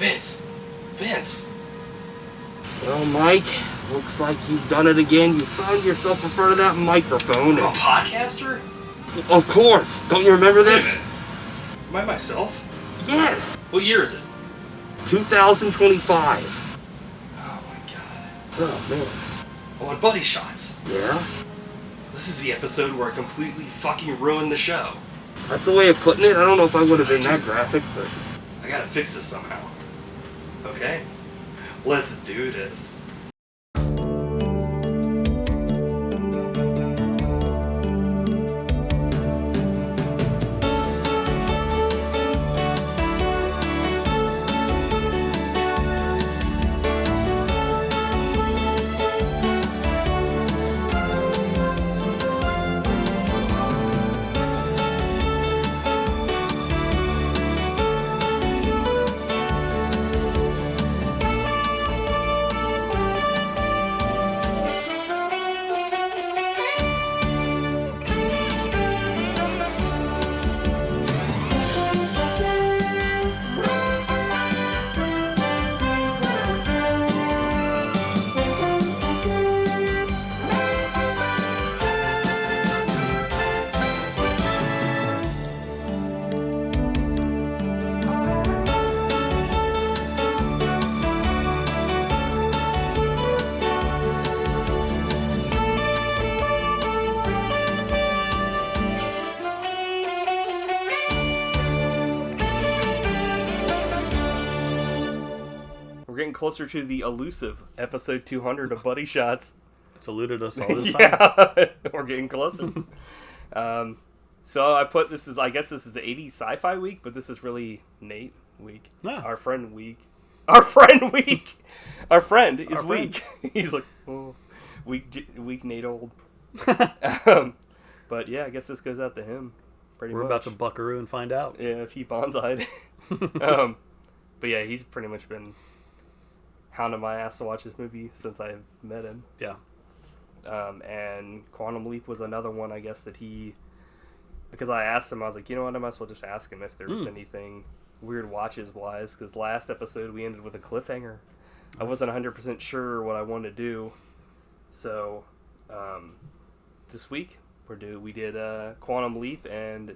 Vince! Vince! Well, Mike, looks like you've done it again. You found yourself in front of that microphone. You're a podcaster? Of course. Don't you remember this? Wait a minute. Am I myself? Yes. What year is it? 2025. Oh my god. Oh, man. Oh, and Buddy Shotz. Yeah? This is the episode where I completely fucking ruined the show. That's the way of putting it. I don't know if I would have been that graphic, but... I gotta fix this somehow. Okay? Let's do this. We're getting closer to the elusive episode 200 of Buddy Shotz. It's eluded us all this time. Yeah, we're getting closer. So I put this is, I guess this is the 80s Sci-Fi week, but this is really Nate week. Yeah. Our friend week. Our friend week. Our friend is Our weak. He's like, oh, weak Nate old. But yeah, I guess this goes out to him. Pretty We're much. about to buckaroo and find out. Yeah, if he bonsai'd. But yeah, he's pretty much been hounding my ass to watch this movie since I met him. Yeah. And Quantum Leap was another one, I guess, that he... Because I asked him, I was like, you know what, I might as well just ask him if there was anything weird watches-wise, because last episode we ended with a cliffhanger. I wasn't 100% sure what I wanted to do. So, this week, we did Quantum Leap and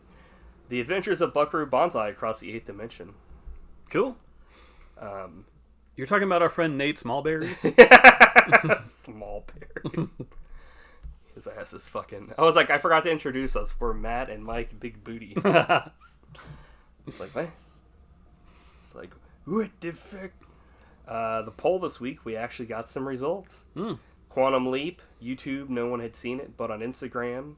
The Adventures of Buckaroo Banzai Across the 8th Dimension. Cool. You're talking about our friend Nate Smallberries? Smallberry. His ass is fucking... I was like, I forgot to introduce us. We're Matt and Mike Big Booty. It's like, what? It's like, what the fuck? The poll this week, we actually got some results. Quantum Leap, YouTube, no one had seen it, but on Instagram,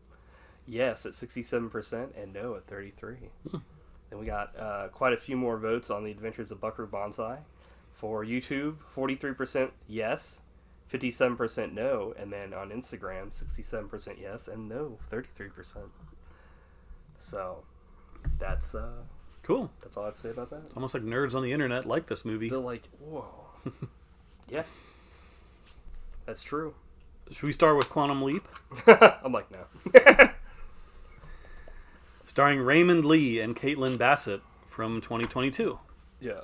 yes at 67% and no at 33%. Then we got quite a few more votes on The Adventures of Buckaroo Banzai. For YouTube, 43% yes, 57% no, and then on Instagram, 67% yes and no, 33%. So, that's Cool. That's all I have to say about that. It's almost like nerds on the internet like this movie. They're like, whoa. Yeah. That's true. Should we start with Quantum Leap? I'm like, no. Starring Raymond Lee and Caitlin Bassett from 2022. Yeah.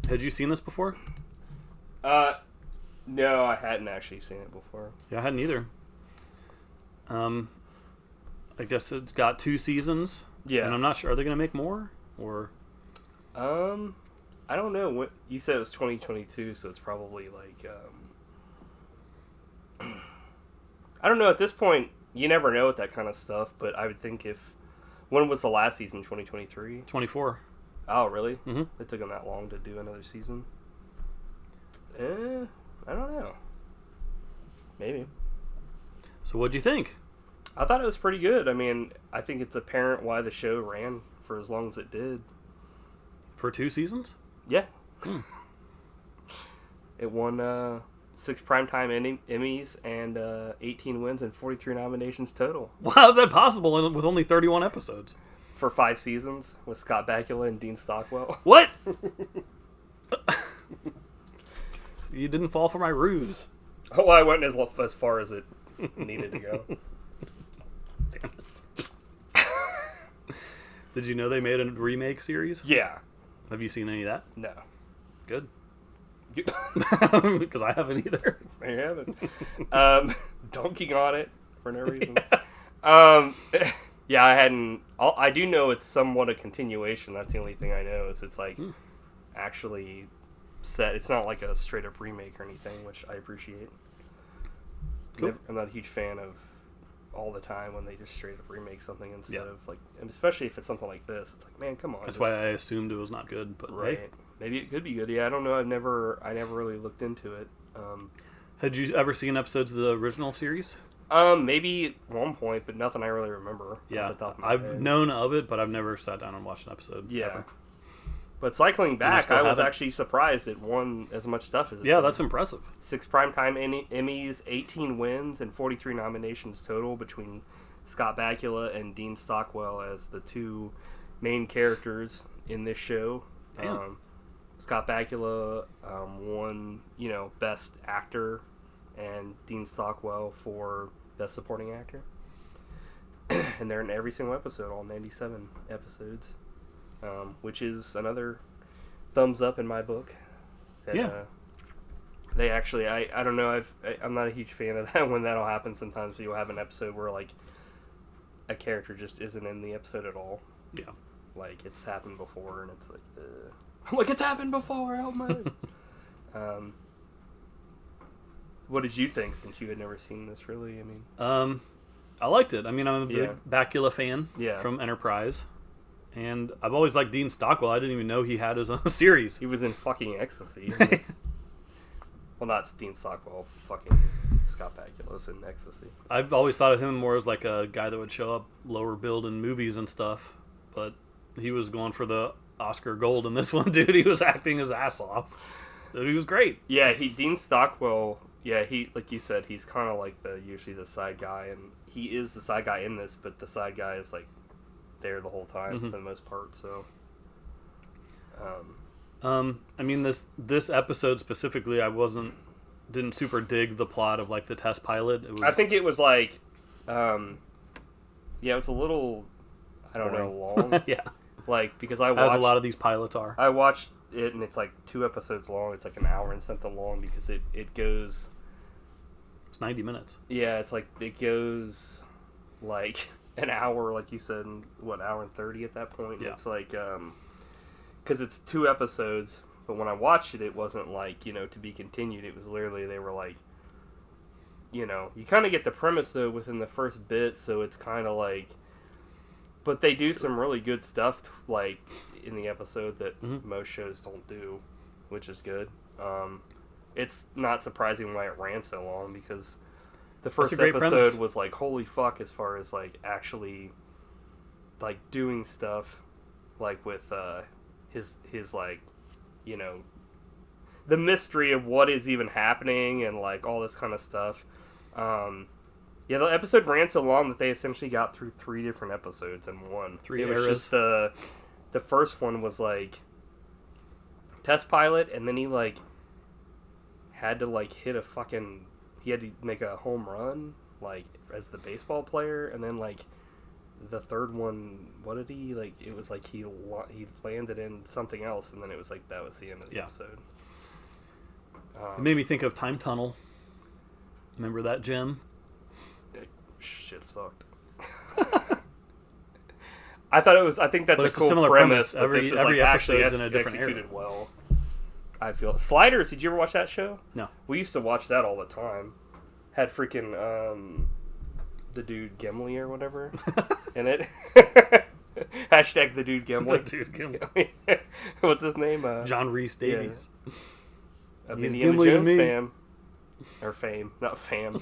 Had you seen this before? No, I hadn't actually seen it before. Yeah, I hadn't either. I guess it's got 2 seasons. Yeah. And I'm not sure. Are they going to make more? Or I don't know. What you said it was 2022, so it's probably like I don't know at this point. You never know with that kind of stuff, but I would think when was the last season? 2023? 24. Oh, really? Mm-hmm. It took them that long to do another season? I don't know. Maybe. So what'd you think? I thought it was pretty good. I mean, I think it's apparent why the show ran for as long as it did. For 2 seasons? Yeah. It won 6 Primetime Emmys and 18 wins and 43 nominations total. Well, how is that possible with only 31 episodes? For 5 seasons with Scott Bakula and Dean Stockwell. What? You didn't fall for my ruse. Oh, I went as far as it needed to go. Did you know they made a remake series? Yeah. Have you seen any of that? No. Good. You- Because I haven't either. I haven't. Dunking on it for no reason. Yeah, I hadn't. I do know it's somewhat a continuation. That's the only thing I know is it's like actually set. It's not like a straight up remake or anything, which I appreciate. Cool. I'm not a huge fan of all the time when they just straight up remake something instead of like, and especially if it's something like this. It's like, man, come on. That's why I assumed it was not good. But right. Hey. Maybe it could be good. Yeah, I don't know. I never really looked into it. Had you ever seen episodes of the original series? Maybe at one point, but nothing I really remember. Yeah, off the top of my I've head. known of it, but I've never sat down and watched an episode. Yeah. Ever. But cycling back, still I was haven't? actually surprised it won as much stuff as it Yeah, did. that's impressive. 6 primetime Emmys, 18 wins, and 43 nominations total between Scott Bakula and Dean Stockwell as the two main characters in this show. Damn. Scott Bakula won, Best Actor, and Dean Stockwell for Best Supporting Actor. And they're in every single episode, all 97 episodes, which is another thumbs up in my book. That, Yeah. They actually, I don't know, I'm not a huge fan of that when that'll happen. Sometimes you'll have an episode where, like, a character just isn't in the episode at all. Yeah. Like, it's happened before, and it's like, I'm like, it's happened before, help me. What did you think, since you had never seen this, really? I mean, I liked it. I mean, I'm a big Yeah. Bakula fan from Enterprise. And I've always liked Dean Stockwell. I didn't even know he had his own series. he was in fucking Ecstasy. Well, not Dean Stockwell, fucking Scott Bakula's in Ecstasy. I've always thought of him more as like a guy that would show up lower billed in movies and stuff. But he was going for the Oscar gold in this one, dude. He was acting his ass off. He was great. Yeah, Dean Stockwell, he, like you said, he's kind of like usually the side guy, and he is the side guy in this, but the side guy is like there the whole time for the most part, so. I mean, this episode specifically, didn't super dig the plot of like the test pilot. It was, I think it was like, it's a little, I don't know, long. yeah, Like, because I as watched, a lot of these pilots are. I watched it, and it's like 2 episodes long. It's like an hour and something long because it goes. It's 90 minutes. Yeah, it's like it goes like an hour, like you said, and hour and 30 at that point. Yeah. It's like because it's 2 episodes, but when I watched it, it wasn't like to be continued. It was literally they were like, you kind of get the premise though within the first bit, so it's kind of like. But they do some really good stuff, like, in the episode that most shows don't do, which is good. It's not surprising why it ran so long, because the first episode premise. was, like, holy fuck, as far as, like, actually, like, doing stuff, like, with his like, the mystery of what is even happening and, like, all this kind of stuff. Yeah, the episode ran so long that they essentially got through 3 different episodes in one. 3 it was eras. just the first one was like test pilot, and then he like had to like he had to make a home run like as the baseball player, and then like the third one, what did he like? It was like he landed in something else, and then it was like that was the end of the episode. It made me think of Time Tunnel. Remember that, Jim? Shit sucked. I think that's But a it's a cool similar premise. premise. But this is Every like episode actually is in a different executed era. well. I feel Sliders. Did you ever watch that show? No. We used to watch that all the time. Had freaking the dude Gimli or whatever in it. Hashtag the dude Gimli. The dude Gimli. What's his name? John Rhys Davies. Of He's Indiana Gimli to Jones me. fam. Or fame, not fam.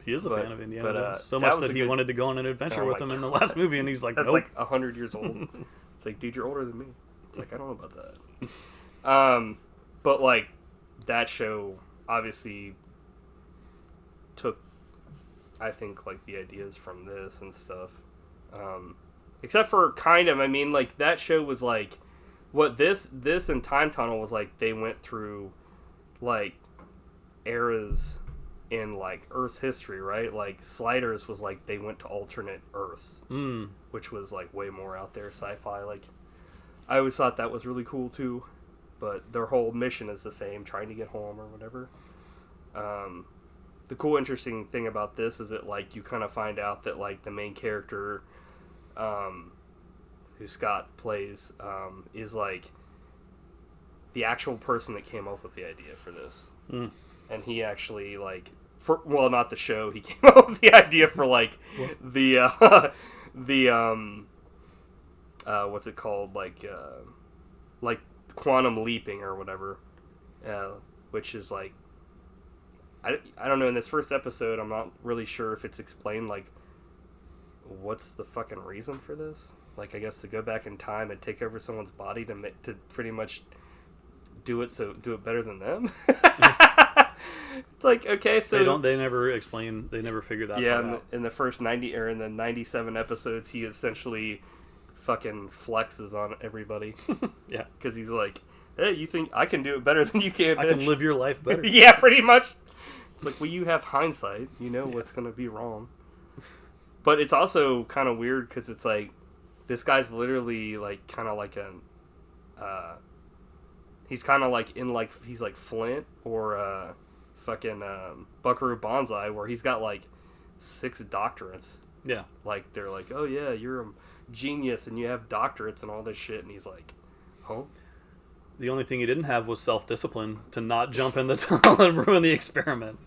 He is a But- fan of Indiana but, Jones. So that much was that a he good- wanted to go on an adventure Oh with my him in the God. last movie, and he's like, That's nope. like 100 years old. It's like, dude, you're older than me. It's like, I don't know about that. But like that show obviously took, I think, like the ideas from this and stuff. Except for kind of, I mean, like that show was like what this and Time Tunnel was like. They went through like eras in like Earth's history, right? Like Sliders was like they went to alternate Earths, which was like way more out there, sci-fi. Like I always thought that was really cool too. But their whole mission is the same, trying to get home or whatever. The cool, interesting thing about this is that, like, you kind of find out that, like, the main character, who Scott plays, is, like, the actual person that came up with the idea for this. Mm. And he actually, like, well, not the show, he came up with the idea for, like, the what's it called? Like quantum leaping or whatever, which is, like, I don't know, in this first episode, I'm not really sure if it's explained, like, what's the fucking reason for this? Like, I guess to go back in time and take over someone's body to pretty much do it better than them? It's like, okay, so... They never explain, they never figure that part out. In the first 90, or in the 97 episodes, he essentially fucking flexes on everybody. Yeah. Because he's like, hey, you think I can do it better than you can, bitch? I can live your life better. Yeah, pretty much. It's like, well, you have hindsight. You know what's going to be wrong. But it's also kind of weird because it's like, this guy's literally like, kind of like he's kind of like in like, he's like Flint or fucking Buckaroo Banzai, where he's got like 6 doctorates. Yeah. Like, they're like, oh yeah, you're a genius and you have doctorates and all this shit. And he's like, huh? The only thing he didn't have was self-discipline to not jump in the tunnel and ruin the experiment.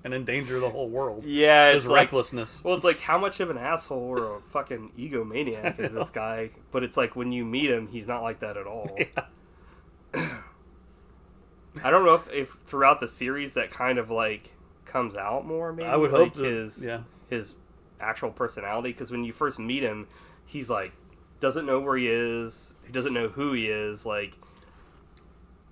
And endanger the whole world. Yeah, it's like, recklessness. Well, it's like, how much of an asshole or a fucking egomaniac is this guy? But it's like, when you meet him, he's not like that at all. Yeah. I don't know if throughout the series that kind of, like, comes out more, maybe. I would like hope his actual personality, because when you first meet him, he's like, doesn't know where he is, he doesn't know who he is, like,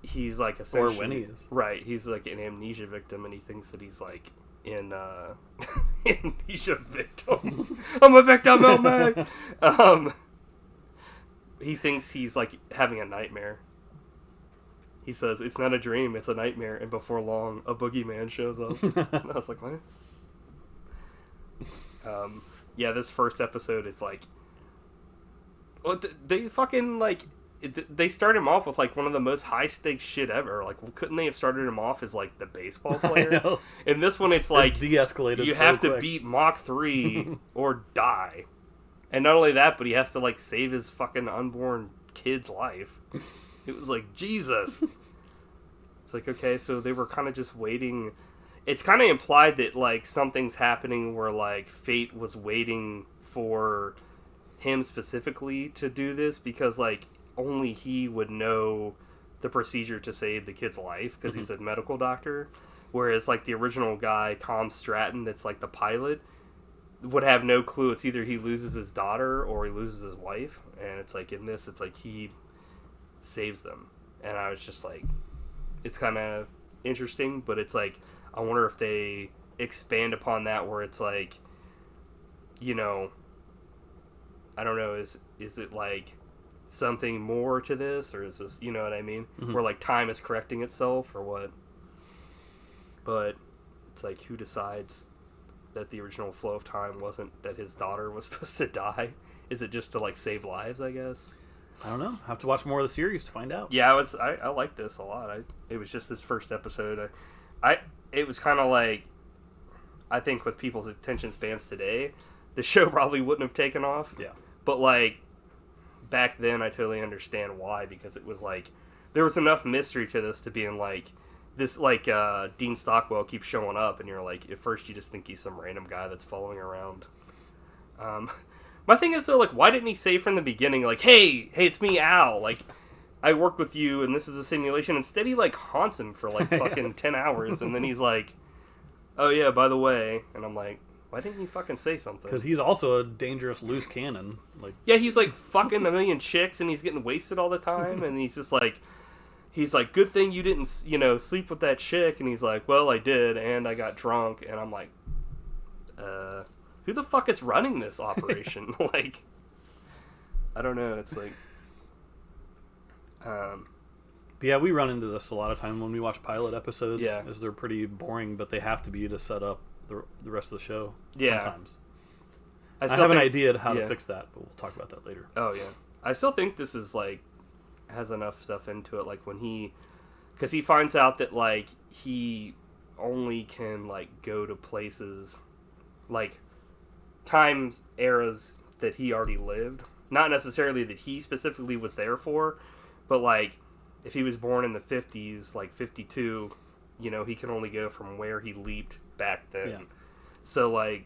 he's like essentially, or when he is, right, he's like an amnesia victim, and he thinks that he's like in amnesia victim. I'm a victim, help me. He thinks he's like having a nightmare. He says it's not a dream, it's a nightmare, and before long a boogeyman shows up. And I was like, what? Yeah, this first episode, it's like, well, they fucking, like, they start him off with, like, one of the most high-stakes shit ever. Like, well, couldn't they have started him off as, like, the baseball player? I know. In this one, it's like, de-escalated you so have quick. to beat Mach 3 or die. And not only that, but he has to, like, save his fucking unborn kid's life. It was like, Jesus. It's like, okay, so they were kind of just waiting. It's kind of implied that, like, something's happening where, like, fate was waiting for him specifically to do this, because, like, only he would know the procedure to save the kid's life, because he's a medical doctor. Whereas, like, the original guy, Tom Stratton, that's, like, the pilot, would have no clue. It's either he loses his daughter or he loses his wife. And it's like, in this, it's like he saves them. And I was just like, it's kind of interesting, but it's like, I wonder if they expand upon that, where it's like, you know, I don't know, is it like something more to this, or is this, you know what I mean? Mm-hmm. Where, like, time is correcting itself, or what? But it's like, who decides that the original flow of time wasn't that his daughter was supposed to die? Is it just to, like, save lives, I guess? I don't know. Have to watch more of the series to find out. Yeah, I liked this a lot. It was just this first episode. It was kind of like, I think with people's attention spans today, the show probably wouldn't have taken off. Yeah. But, like, back then, I totally understand why, because it was like, there was enough mystery to this to being like, this, like, Dean Stockwell keeps showing up, and you're like, at first you just think he's some random guy that's following around. My thing is, though, like, why didn't he say from the beginning, like, hey, it's me, Al, like, I work with you, and this is a simulation? Instead, he, like, haunts him for, like, fucking 10 hours, and then he's like, oh, yeah, by the way, and I'm like, why didn't you fucking say something? Because he's also a dangerous loose cannon. Like, yeah, he's, like, fucking a million chicks, and he's getting wasted all the time, and he's just like, good thing you didn't, you know, sleep with that chick, and he's like, well, I did, and I got drunk, and I'm like, who the fuck is running this operation? Like, I don't know, it's like, but yeah, we run into this a lot of time when we watch pilot episodes. Yeah. As they're pretty boring, but they have to be to set up the rest of the show. Yeah. Sometimes. I have an idea how to fix that, but we'll talk about that later. Oh, yeah. I still think this is like has enough stuff into it. Like when because he finds out that like he only can like go to places like times eras that he already lived. Not necessarily that he specifically was there for, but like if he was born in the 50s, like 52, you know, he can only go from where he leaped back then. Yeah. So like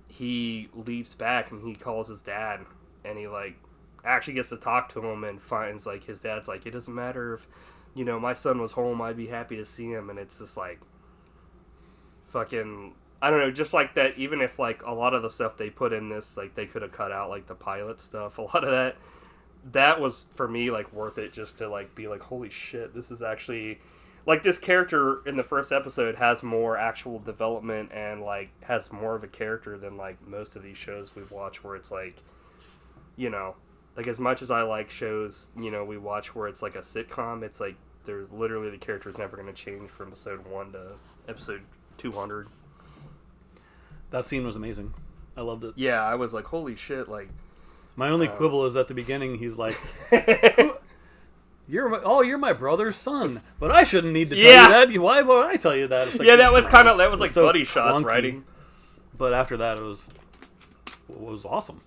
he leaps back and he calls his dad and he like actually gets to talk to him and finds like his dad's like, it doesn't matter if, you know, my son was home, I'd be happy to see him. And it's just like fucking, I don't know, just like that. Even if like a lot of the stuff they put in this, like they could have cut out like the pilot stuff, a lot of that was for me like worth it just to like be like, holy shit, this is actually like this character in the first episode has more actual development and like has more of a character than like most of these shows we've watched where it's like, you know, like as much as I like shows, you know, we watch where it's like a sitcom, it's like there's literally the character is never going to change from episode 1 to episode 200. That scene was amazing. I loved it. Yeah, I was like, holy shit, like... My only quibble is at the beginning, he's like, you're my brother's son, but I shouldn't need to tell you that. Why would I tell you that? It's like, that was like so Buddy Shotz writing. But after that, it was awesome.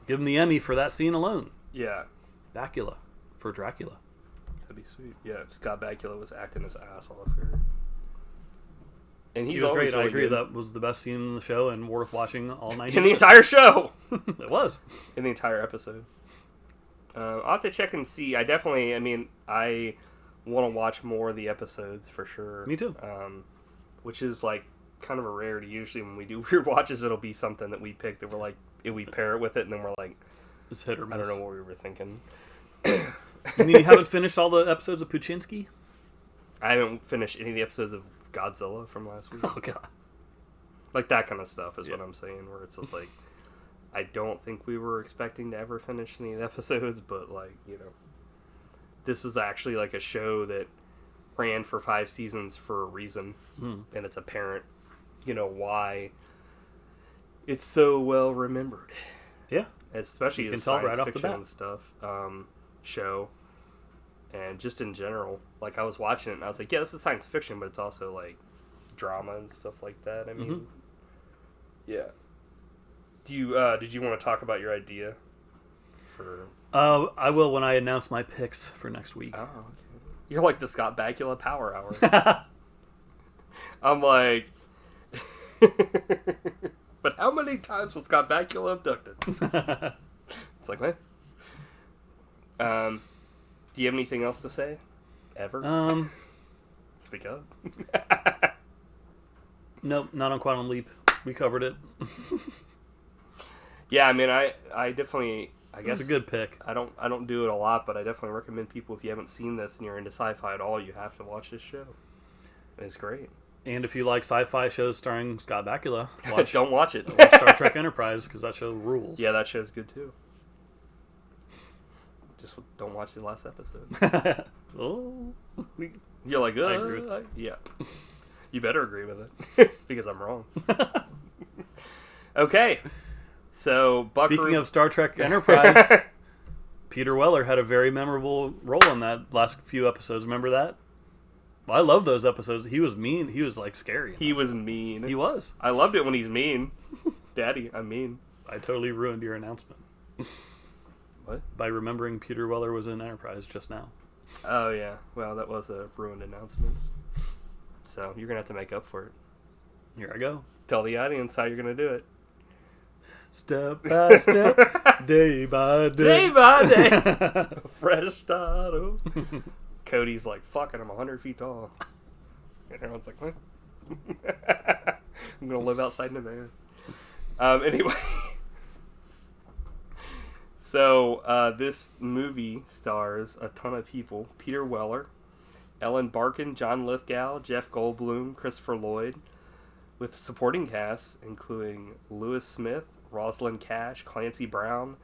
Give him the Emmy for that scene alone. Yeah. Bakula for Dracula. That'd be sweet. Yeah, Scott Bakula was acting his ass off here. And he was great. Really I agree. Good. That was the best scene in the show and worth watching all night. In the entire show. It was. In the entire episode. I'll have to check and see. I want to watch more of the episodes for sure. Me too. Which is like kind of a rarity. Usually when we do weird watches, it'll be something that we pick that we're like, we pair it with it, and then we're like, it's hit or miss. I don't know what we were thinking. You mean you haven't finished all the episodes of Puchinsky? I haven't finished any of the episodes of Godzilla from last week. Oh, God. Like that kind of stuff is what I'm saying, where it's just like, I don't think we were expecting to ever finish any of the episodes, but like, you know, this was actually like a show that ran for 5 seasons for a reason, and it's apparent, you know, why it's so well remembered. Yeah. Especially as science fiction stuff, show. And just in general, like I was watching it and I was like, yeah, this is science fiction, but it's also like drama and stuff like that. I mean, yeah. Do you did you want to talk about your idea for? I will when I announce my picks for next week. Oh, okay. You're like the Scott Bakula Power Hour. I'm like, but how many times was Scott Bakula abducted? It's like, what? Do you have anything else to say? Ever? Speak up. Nope, not on Quantum Leap. We covered it. Yeah, I mean, I definitely, I guess it's a good pick. I don't do it a lot, but I definitely recommend people, if you haven't seen this and you're into sci-fi at all, you have to watch this show. It's great. And if you like sci-fi shows starring Scott Bakula, don't watch it. Watch Star Trek Enterprise, because that show rules. Yeah, that show's good too. Just don't watch the last episode. Oh, you're like, I agree with that. Yeah. You better agree with it because I'm wrong. Okay, so Buckaroo... Speaking of Star Trek Enterprise, Peter Weller had a very memorable role in that last few episodes. Remember that? Well, I love those episodes. He was mean. He was like scary. He was mean. He was. I loved it when he's mean. Daddy, I'm mean. I totally ruined your announcement. What? By remembering Peter Weller was in Enterprise just now. Oh, yeah. Well, that was a ruined announcement. So, you're going to have to make up for it. Here I go. Tell the audience how you're going to do it. Step by step, day by day. Day by day. Fresh start. Cody's like, fucking, I'm 100 feet tall. And everyone's like, what? I'm going to live outside in a van. Anyway. So, this movie stars a ton of people. Peter Weller, Ellen Barkin, John Lithgow, Jeff Goldblum, Christopher Lloyd, with supporting casts including Lewis Smith, Rosalind Cash, Clancy Brown,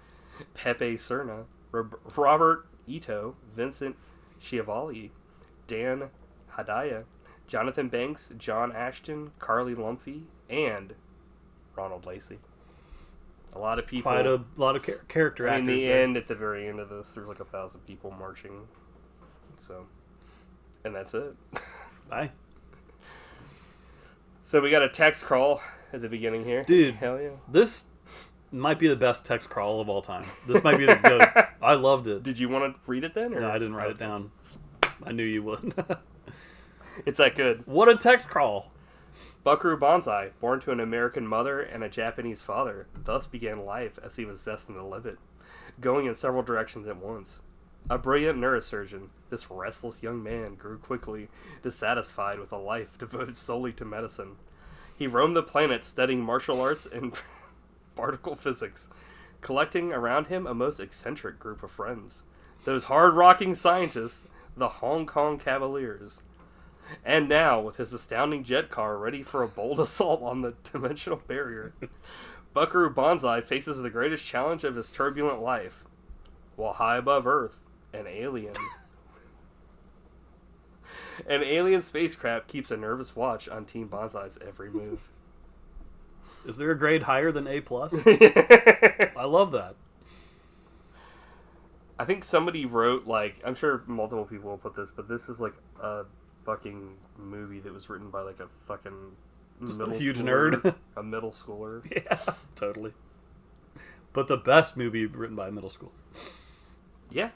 Pepe Cerna, Robert Ito, Vincent Schiavelli, Dan Hedaya, Jonathan Banks, John Ashton, Carly Lumphy, and Ronald Lacey. A lot of people. Quite a lot of character actors. In the there. end, at the very end of this, there's like 1,000 people marching. So, and that's it. Bye. So we got a text crawl at the beginning here. Dude. Hell yeah. This might be the best text crawl of all time. This might be the good. I loved it. Did you want to read it then? Or? No, I didn't write it down. I knew you would. It's that good. What a text crawl. Buckaroo Banzai, born to an American mother and a Japanese father, thus began life as he was destined to live it, going in several directions at once. A brilliant neurosurgeon, this restless young man grew quickly dissatisfied with a life devoted solely to medicine. He roamed the planet studying martial arts and particle physics, collecting around him a most eccentric group of friends. Those hard-rocking scientists, the Hong Kong Cavaliers. And now, with his astounding jet car ready for a bold assault on the dimensional barrier, Buckaroo Banzai faces the greatest challenge of his turbulent life. While high above Earth, an alien spacecraft keeps a nervous watch on Team Banzai's every move. Is there a grade higher than A+? I love that. I think somebody wrote, like, I'm sure multiple people will put this, but this is like a fucking movie that was written by like a fucking huge schooler, nerd. A middle schooler. Yeah, totally. But the best movie written by a middle schooler. Yeah.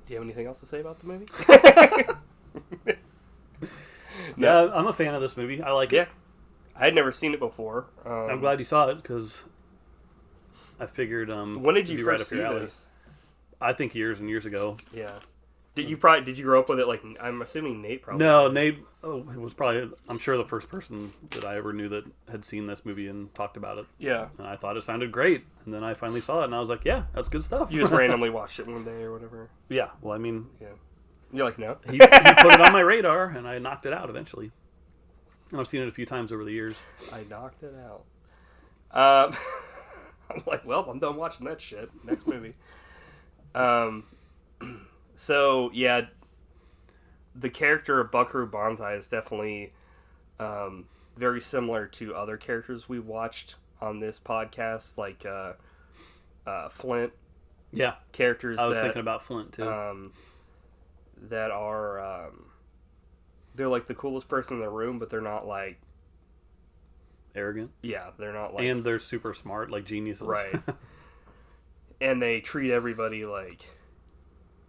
Do you have anything else to say about the movie? No. Yeah, I'm a fan of this movie. I like it. Yeah. I had never seen it before. I'm glad you saw it, because I figured when did you right first up your see alley. this? I think years and years ago. Yeah. Did you grow up with it? Like, I'm assuming Nate probably. No, Nate was probably, I'm sure, the first person that I ever knew that had seen this movie and talked about it. Yeah. And I thought it sounded great. And then I finally saw it, and I was like, yeah, that's good stuff. You just randomly watched it one day or whatever. Yeah, well, I mean... Yeah. You're like, no? he put it on my radar, and I knocked it out eventually. And I've seen it a few times over the years. I knocked it out. I'm like, well, I'm done watching that shit. Next movie. So, yeah, the character of Buckaroo Banzai is definitely very similar to other characters we watched on this podcast, like Flint. Yeah. Characters I was thinking about Flint, too. That are... they're like the coolest person in the room, but they're not like... Arrogant. Yeah, they're not like... And they're super smart, like geniuses. Right. And they treat everybody like...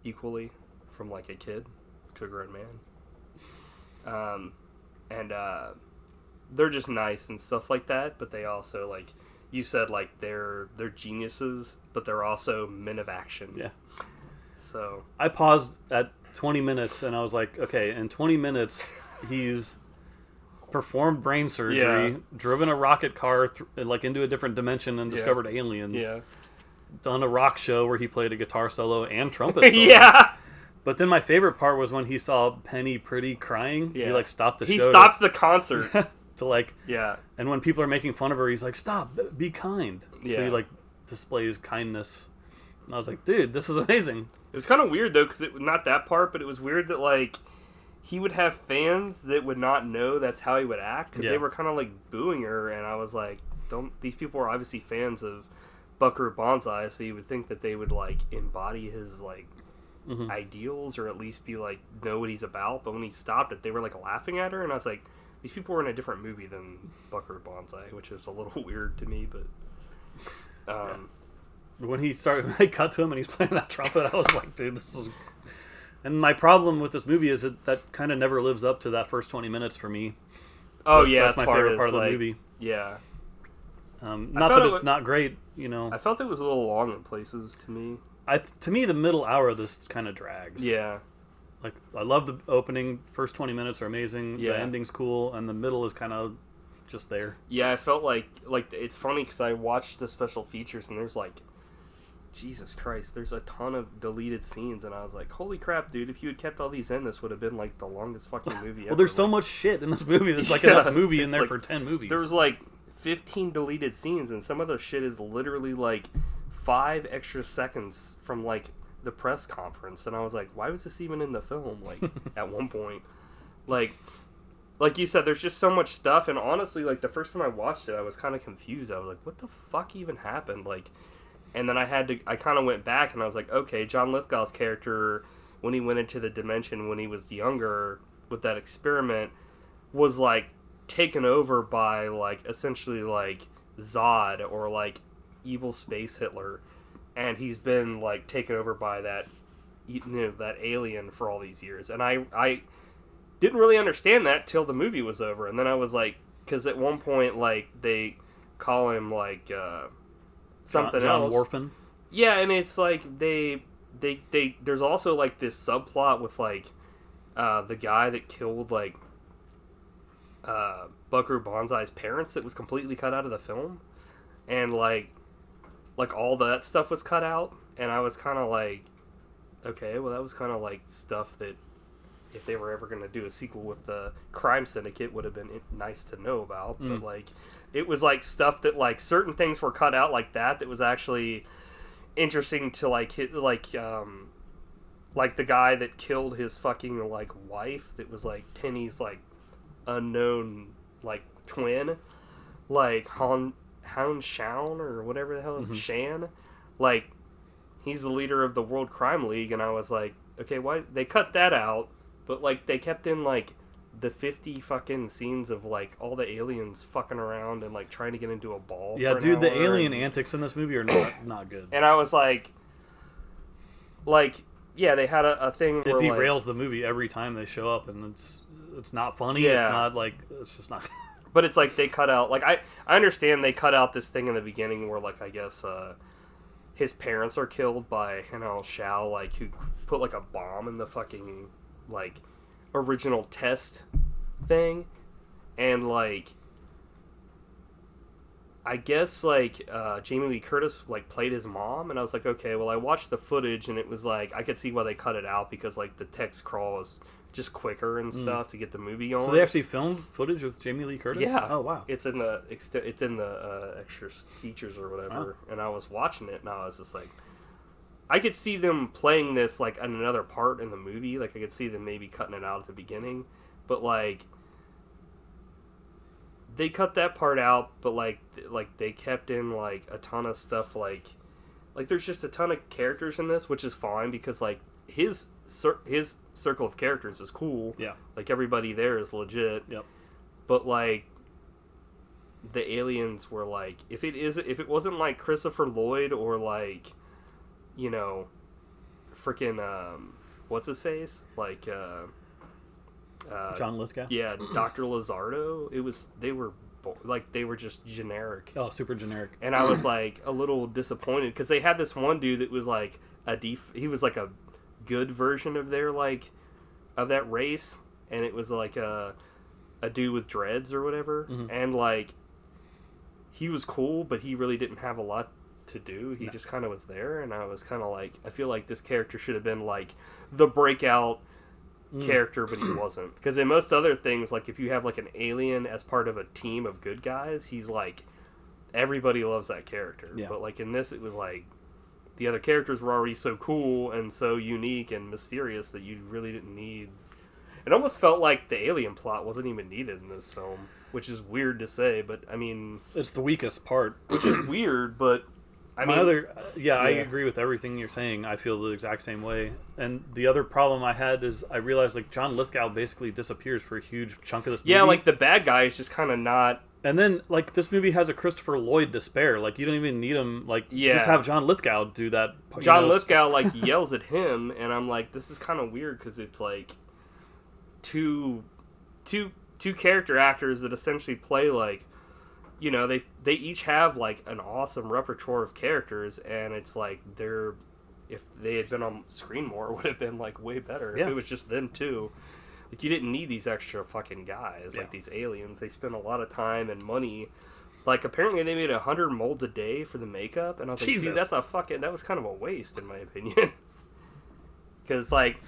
equally, from like a kid to a grown man. They're just nice and stuff like that, but they also, like you said, like they're geniuses, but they're also men of action. Yeah. So I paused at 20 minutes and I was like, okay, in 20 minutes he's performed brain surgery, driven a rocket car like into a different dimension and discovered aliens. Yeah. Done a rock show where he played a guitar solo and trumpet solo. Yeah. But then my favorite part was when he saw Penny Pretty crying. Yeah. He like stopped the show. He stops the concert to like... Yeah. And when people are making fun of her, he's like, stop, be kind. Yeah. So he like displays kindness. And I was like, dude, this is amazing. It was kind of weird though, because not that part, but it was weird that like he would have fans that would not know that's how he would act, because they were kind of like booing her, and I was like, these people are obviously fans of Buckaroo Banzai, so you would think that they would like embody his like ideals, or at least be like know what he's about. But when he stopped it, they were like laughing at her, and I was like, these people were in a different movie than Buckaroo Banzai, which is a little weird to me. But when he started, I cut to him and he's playing that trumpet, I was like, dude, this is... And my problem with this movie is that kind of never lives up to that first 20 minutes for me. Oh, that's my favorite part of the movie. Yeah. Not that it's not great, you know. I felt it was a little long in places to me. To me, the middle hour of this kind of drags. Yeah. Like, I love the opening. First 20 minutes are amazing. Yeah. The ending's cool, and the middle is kind of just there. Yeah, I felt like it's funny because I watched the special features, and there's like, Jesus Christ, there's a ton of deleted scenes, and I was like, holy crap, dude, if you had kept all these in, this would have been like the longest fucking movie ever. Well, there's so much shit in this movie. There's like enough movie in there like, for 10 movies. There was like 15 deleted scenes, and some of the shit is literally like 5 extra seconds from like the press conference, and I was like, why was this even in the film? Like at one point, like like you said, there's just so much stuff, and honestly, like, the first time I watched it, I was kind of confused. I was like, what the fuck even happened? Like, and then I kind of went back, and I was like, okay, John Lithgow's character, when he went into the dimension when he was younger with that experiment, was, like, taken over by, like, essentially, like, Zod, or, like, evil space Hitler, and he's been, like, taken over by that, you know, that alien for all these years, and I didn't really understand that till the movie was over, and then I was like, because at one point, like, they call him, like, something John else. Warfin. Yeah, and it's like, they there's also, like, this subplot with, like, the guy that killed, like, Buckaroo Banzai's parents that was completely cut out of the film, and, like, all that stuff was cut out, and I was kind of like, okay, well, that was kind of, like, stuff that, if they were ever going to do a sequel with the Crime Syndicate, would have been nice to know about. But, like, it was, like, stuff that, like, certain things were cut out like that was actually interesting to, like, hit, like the guy that killed his fucking, like, wife that was, like, Penny's, like, unknown, like, twin. Like, Han Shan, or whatever the hell is Shan. Like, he's the leader of the World Crime League, and I was like, okay, why? They cut that out. But, like, they kept in, like, the 50 fucking scenes of, like, all the aliens fucking around and, like, trying to get into a ball. Yeah, for an dude, the hour, alien antics in this movie are not good. And I was like, yeah, they had a thing it where, derails like, the movie every time they show up, and it's not funny. Yeah. It's not, like, it's just not... But it's like they cut out, like, I understand they cut out this thing in the beginning where, like, I guess, his parents are killed by Hanal Shao, like, who put, like, a bomb in the fucking, like, original test thing, and, like, I guess, like, Jamie Lee Curtis, like, played his mom, and I was like, okay, well, I watched the footage, and it was like, I could see why they cut it out, because, like, the text crawl was just quicker and stuff to get the movie going. So they actually filmed footage with Jamie Lee Curtis? Yeah. Oh, wow. It's in the extra features or whatever, and I was watching it, and I was just like, I could see them playing this, like, in another part in the movie. Like, I could see them maybe cutting it out at the beginning. But, like, they cut that part out, but, like they kept in, like, a ton of stuff, like, there's just a ton of characters in this, which is fine, because, like, his circle of characters is cool. Yeah. Like, everybody there is legit. Yep. But, like, the aliens were, like, if it wasn't, like, Christopher Lloyd or, like, you know, freaking, what's his face? Like, John Lithgow? Yeah, Dr. Lizardo. They were just generic. Oh, super generic. And I was, like, a little disappointed, because they had this one dude that was, like, he was, like, a good version of their, like, of that race, and it was, like, a dude with dreads or whatever, and, like, he was cool, but he really didn't have a lot to do. He just kind of was there, and I was kind of like, I feel like this character should have been, like, the breakout character, but he wasn't. Because in most other things, like, if you have, like, an alien as part of a team of good guys, he's, like, everybody loves that character. Yeah. But, like, in this, it was, like, the other characters were already so cool and so unique and mysterious that you really didn't need... It almost felt like the alien plot wasn't even needed in this film, which is weird to say, but, I mean... It's the weakest part. Which is weird, but... I agree with everything you're saying. I feel the exact same way. And the other problem I had is I realized, like, John Lithgow basically disappears for a huge chunk of this movie. Yeah, like, the bad guy is just kind of not... And then, like, this movie has a Christopher Lloyd to spare. Like, you don't even need him. Like, just have John Lithgow do that. John Lithgow, like, yells at him, and I'm like, this is kind of weird, because it's, like, two character actors that essentially play, like, you know, they each have, like, an awesome repertoire of characters, and it's like if they had been on screen more, it would have been, like, way better. Yeah. If it was just them two. Like, you didn't need these extra fucking guys, like these aliens. They spent a lot of time and money. Like, apparently they made 100 molds a day for the makeup, and I was like, dude, that was kind of a waste, in my opinion. Because, like,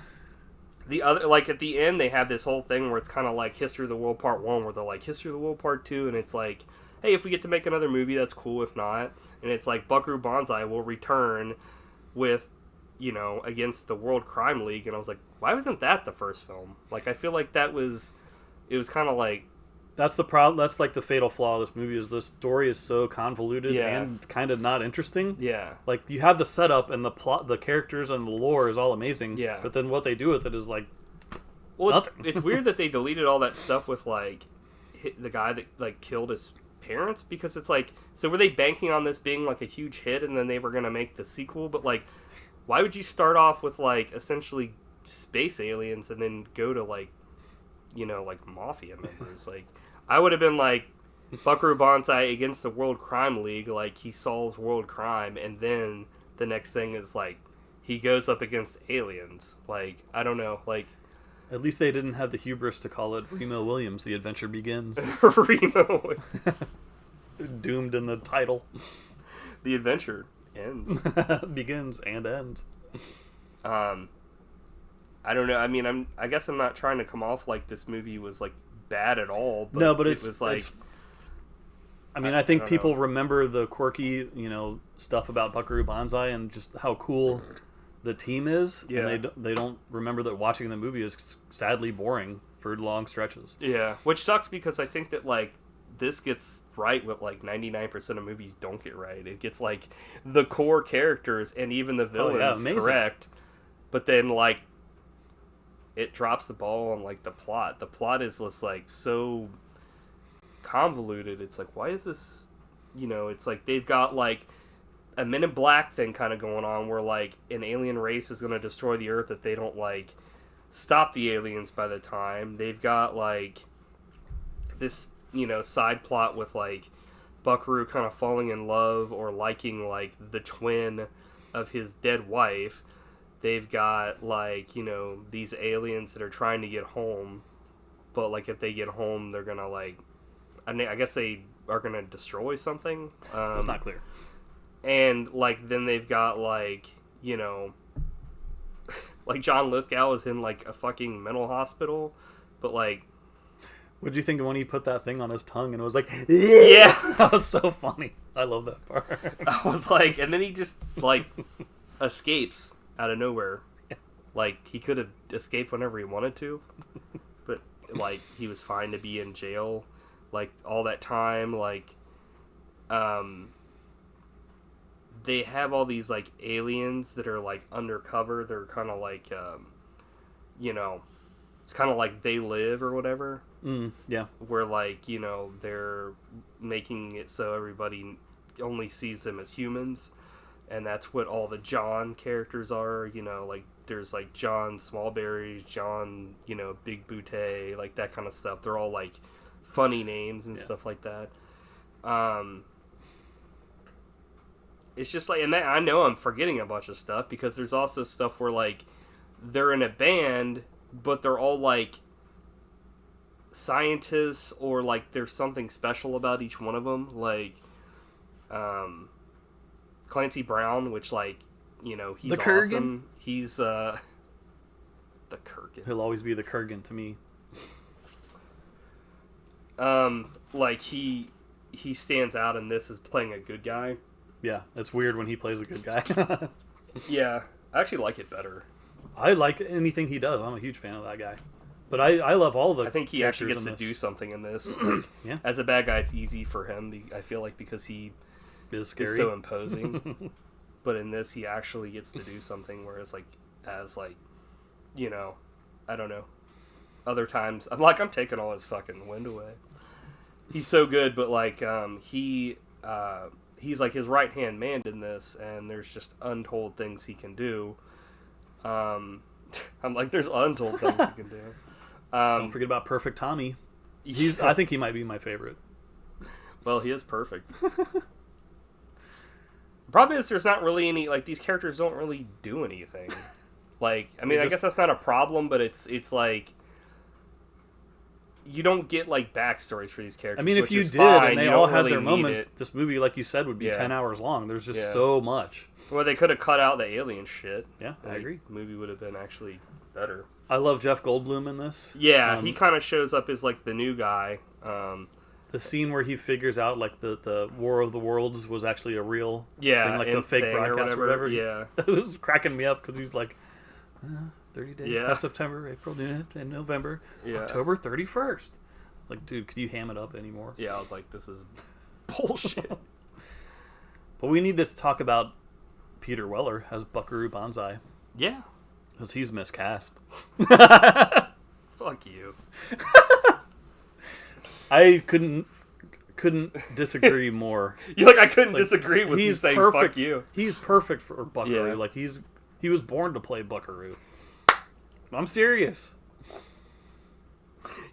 the other, like, at the end, they have this whole thing where it's kind of like History of the World Part 1, where they're like, History of the World Part 2, and it's like, hey, if we get to make another movie, that's cool. If not, and it's like Buckaroo Banzai will return with, you know, against the World Crime League, and I was like, why wasn't that the first film? Like, I feel like that was it was kind of like... That's the problem. That's like the fatal flaw of this movie, is the story is so convoluted and kind of not interesting. Yeah. Like, you have the setup and the plot, the characters and the lore is all amazing. Yeah. But then what they do with it is like, well, it's weird that they deleted all that stuff with like the guy that like killed his parents, because it's like, so were they banking on this being like a huge hit and then they were gonna make the sequel? But like, why would you start off with like essentially space aliens and then go to like, you know, like mafia members? Like, I would have been like, Buckaroo Banzai against the World Crime League, like he solves world crime, and then the next thing is like he goes up against aliens. Like, I don't know, like, at least they didn't have the hubris to call it Remo Williams, The Adventure Begins. Remo Doomed in the title. The adventure ends. Begins and ends. I don't know. I mean, I guess I'm not trying to come off like this movie was like bad at all. But no, but it was like. I think people remember the quirky, stuff about Buckaroo Banzai and just how cool the team is. Yeah. And they don't remember that watching the movie is sadly boring for long stretches. Yeah, which sucks because I think that like this gets right what like 99% of movies don't get right. It gets like the core characters and even the villains correct, but then like it drops the ball on like the plot. The plot is just like so convoluted. It's like, why is this, it's like they've got like a Men in Black thing kind of going on where like an alien race is going to destroy the earth if they don't like stop the aliens by the time. They've got like this, side plot with like Buckaroo kind of falling in love or liking like the twin of his dead wife. They've got like, these aliens that are trying to get home, but like if they get home they're gonna like, I guess they are gonna destroy something. It's not clear. And like then they've got like, like John Lithgow is in like a fucking mental hospital, but like, what did you think when he put that thing on his tongue and it was like, yeah, that was so funny. I love that part. I was like, and then he just like escapes out of nowhere. Like he could have escaped whenever he wanted to, but like he was fine to be in jail like all that time. Like they have all these like aliens that are like undercover. They're kind of like it's kind of like They Live or whatever. Yeah, where like they're making it so everybody only sees them as humans, and that's what all the John characters are. Like there's like John Smallberries, John Big Booty, like that kind of stuff. They're all like funny names and stuff like that. It's just like, and that, I know I'm forgetting a bunch of stuff because there's also stuff where like they're in a band, but they're all like scientists, or like there's something special about each one of them. Like Clancy Brown, which like he's the Kurgan? awesome. He's the Kurgan. He'll always be the Kurgan to me. Like he stands out in this as playing a good guy. Yeah, it's weird when he plays a good guy. Yeah, I actually like it better. I like anything he does. I'm a huge fan of that guy. But I love all the. I think he actually gets to do something in this. Like, yeah. As a bad guy, it's easy for him. I feel like because he is scary, is so imposing. But in this, he actually gets to do something. Whereas, like, as like, I don't know. Other times, I'm taking all his fucking wind away. He's so good, but like, he's like his right hand man in this, and there's just untold things he can do. I'm like, there's untold things he can do. Don't forget about Perfect Tommy. I think he might be my favorite. Well, he is perfect. The problem is there's not really any, like, these characters don't really do anything. Like, I mean, I guess that's not a problem, but it's like, you don't get, like, backstories for these characters. I mean, if you did, fine, and they all had their moments, this movie, like you said, would be 10 hours long. There's just so much. Well, they could have cut out the alien shit. Yeah, I agree. The movie would have been actually better. I love Jeff Goldblum in this. Yeah, he kind of shows up as, like, the new guy. The scene where he figures out, like, the War of the Worlds was actually a real thing, like the fake broadcast or whatever. Yeah. It was cracking me up because he's like, 30 days past September, April, and November, October 31st. Like, dude, could you ham it up anymore? Yeah, I was like, this is bullshit. But we need to talk about Peter Weller as Buckaroo Banzai. Yeah. Because he's miscast. Fuck you. I couldn't disagree more. I couldn't disagree with you saying perfect. Fuck you. He's perfect for Buckaroo. Yeah. Like, he was born to play Buckaroo. I'm serious.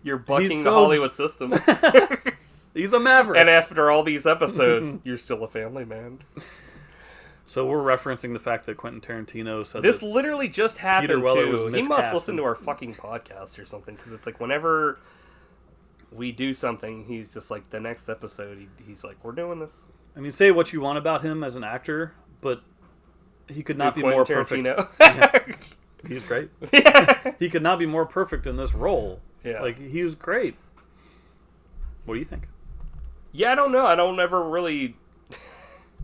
You're bucking the Hollywood system. He's a maverick. And after all these episodes, you're still a family man. So we're referencing the fact that Quentin Tarantino said this that literally just happened Peter Weller too. was He must miscast. listen to our fucking podcast or something, because it's like whenever we do something, he's just like, the next episode, he's like, we're doing this. I mean, say what you want about him as an actor, but he could not be more Tarantino. perfect. He's great. Yeah. He could not be more perfect in this role. Yeah. Like, he was great. What do you think? Yeah, I don't know. I don't ever really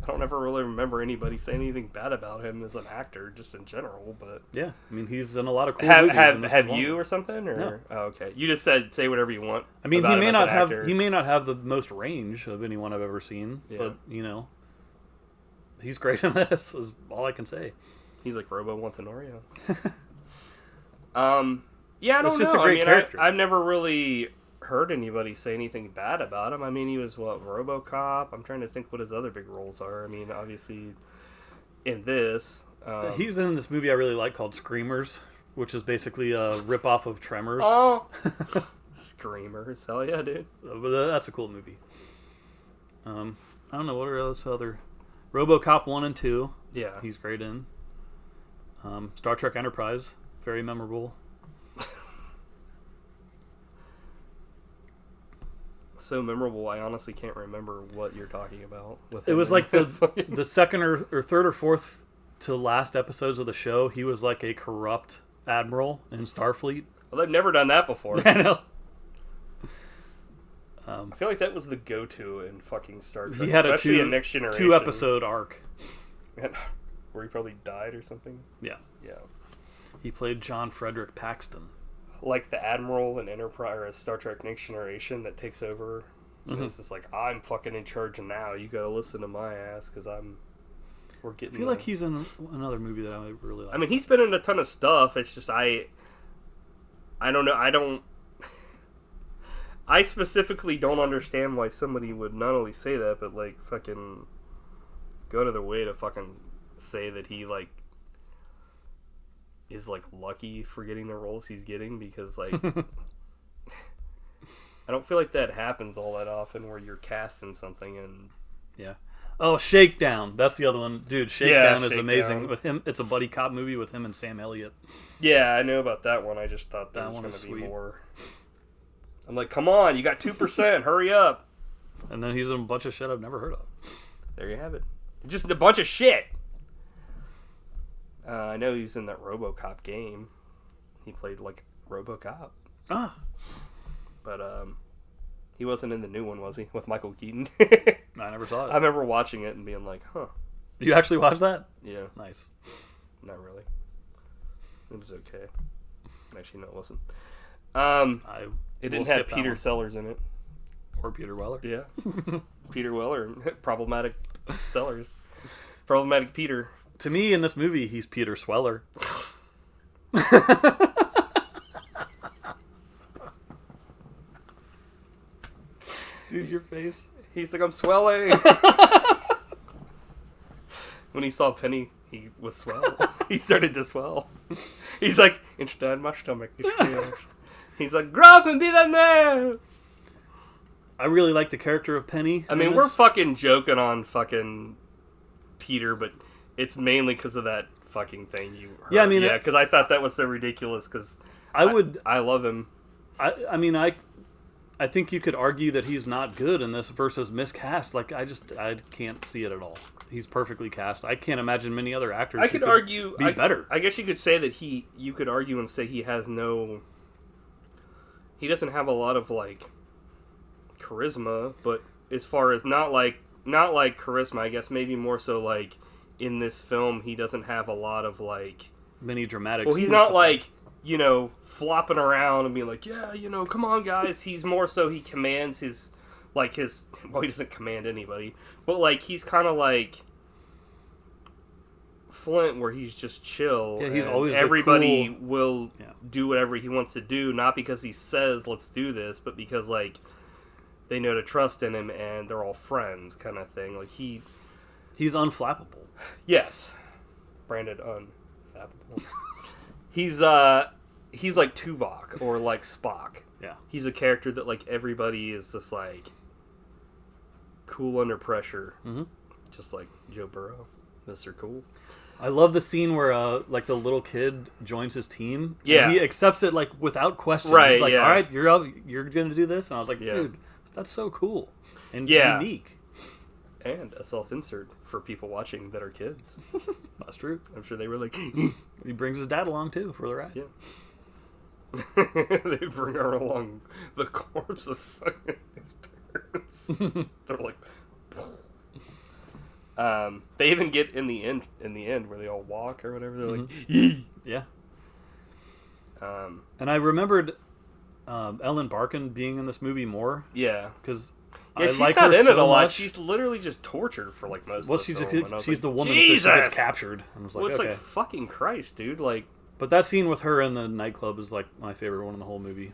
remember anybody saying anything bad about him as an actor, just in general. But yeah, I mean, he's in a lot of cool movies. Have you or something? Or No. Oh, okay, you just said say whatever you want. I mean, about he may him as not an have actor. he may not have the most range of anyone I've ever seen, Yeah. but he's great in this. Is all I can say. He's like Robo wants an Oreo. Yeah, I don't It's just know. a great character. I've never really heard anybody say anything bad about him. I mean, he was RoboCop. I'm trying to think what his other big roles are. I mean, obviously, in this, He's in this movie I really like called Screamers, which is basically a ripoff of Tremors. Oh, Screamers! Hell yeah, dude. But that's a cool movie. I don't know what are those other RoboCop 1 and 2. Yeah, He's great in. Star Trek Enterprise, very memorable. so memorable. I honestly can't remember what you're talking about. With It him was in like the the second or third or fourth to last episodes of the show. He was like a corrupt admiral in Starfleet. Well, they've never done that before. I know. I feel like that was the go-to in fucking Star Trek. He had a especially in Next Generation. 2-episode arc. Where he probably died or something. Yeah. Yeah. He played John Frederick Paxton. Like the Admiral in Enterprise or Star Trek Next Generation that takes over. Mm-hmm. It's just like, I'm fucking in charge now. You gotta listen to my ass because we're getting. I feel like he's in another movie that I really like. I mean, he's been in a ton of stuff. It's just I don't know. I specifically don't understand why somebody would not only say that, but like fucking go to their way to fucking say that he like is like lucky for getting the roles he's getting, because like I don't feel like that happens all that often where you're cast in something and yeah. Oh, Shakedown. That's the other one. Dude, Shakedown is Shakedown. amazing. With him, it's a buddy cop movie with him and Sam Elliott. yeah, I know about that one. I just thought there That was one going is to be sweet. more. I'm like, come on, you got 2%, hurry up. And then he's in a bunch of shit I've never heard of. There you have it. Just a bunch of shit. I know he was in that RoboCop game. He played like RoboCop. Ah. But he wasn't in the new one, was he? With Michael Keaton. I never saw it. I remember watching it and being like, huh. You actually watched that? Yeah. Nice. Not really. It was okay. Actually, no, it wasn't. It didn't have Peter Sellers in it. Or Peter Weller. Yeah. Peter Weller. Problematic Sellers. Problematic Peter. To me, in this movie, he's Peter Sweller. Dude, your face. He's like, I'm swelling. When he saw Penny, he was swell. He started to swell. He's like, inside my stomach. He's like, grow up and be that man. I really like the character of Penny. I mean, we're fucking joking on fucking Peter, but it's mainly because of that fucking thing you heard. Yeah, I mean, yeah, because I thought that was so ridiculous. Because I love him. I mean, I think you could argue that he's not good in this versus miscast. Like, I can't see it at all. He's perfectly cast. I can't imagine many other actors. I could argue be better. I guess you could say that you could argue and say he doesn't have a lot of like charisma, but as far as not like charisma, I guess maybe more so like in this film he doesn't have a lot of like many dramatic. Well, he's not like you know, flopping around and being like, yeah, you know, come on, guys. He's more so he commands his, well, he doesn't command anybody, but, like, he's kind of like Flint, where he's just chill. Yeah, he's and always everybody the cool... will do whatever he wants to do, not because he says, let's do this, but because, like, they know to trust in him and they're all friends kind of thing. Like, he's unflappable. Yes. Branded unflappable. He's like Tuvok or like Spock. Yeah. He's a character that, like, everybody is just like cool under pressure. Mm-hmm. Just like Joe Burrow, Mr. Cool. I love the scene where like the little kid joins his team. Yeah. And he accepts it like without question. Right. He's like, yeah. all right, you're gonna do this, and I was like, dude, that's so cool and unique. And a self-insert for people watching that are kids. That's true. I'm sure they were like... He brings his dad along, too, for the ride. Yeah. They bring her along the corpse of fucking his parents. They're like... they even get in the end where they all walk or whatever. They're like... Yee! Yeah. And I remembered Ellen Barkin being in this movie more. Yeah. Because... Yeah, she's like not in it a lot. She's literally just tortured for like most of the film. She's the woman Jesus! that gets captured. I was like, it's okay. like fucking Christ, dude. Like, but that scene with her in the nightclub is like my favorite one in the whole movie.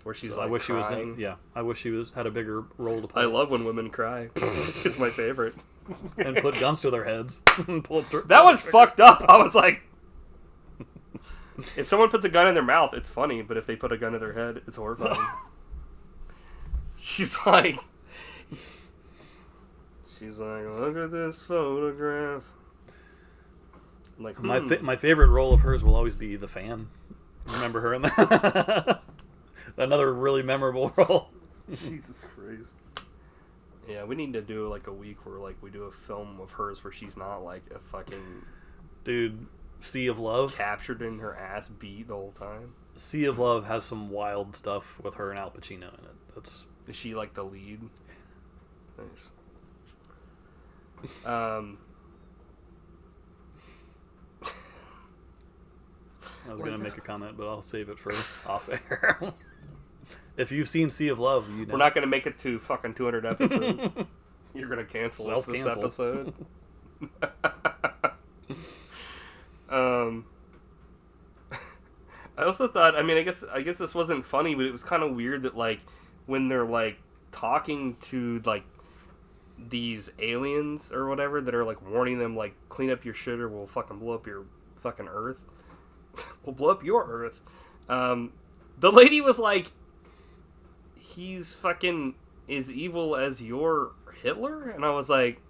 Where she's so like, I wish crying. she was in, I wish she had a bigger role to play. I love when women cry. It's my favorite. And put guns to their heads. That was fucked up. I was like, if someone puts a gun in their mouth, it's funny, but if they put a gun in their head, it's horrifying. She's like, look at this photograph. I'm like, my favorite role of hers will always be the fan. Remember her in that? Another really memorable role. Jesus Christ. Yeah, we need to do like a week where like we do a film of hers where she's not like a fucking dude. Sea of Love captured in her ass beat the whole time. Sea of Love has some wild stuff with her and Al Pacino in it. Is she like the lead? Nice. I was going to make a comment, but I'll save it for off air. If you've seen Sea of Love, you know. We're not going to make it to fucking 200 episodes. You're going to cancel this episode. I also thought, I mean, I guess this wasn't funny, but it was kind of weird that, like, when they're, like, talking to, like, these aliens or whatever that are, like, warning them, like, clean up your shit or we'll fucking blow up your fucking Earth. We'll blow up your Earth. The lady was like, he's fucking as evil as your Hitler? And I was like,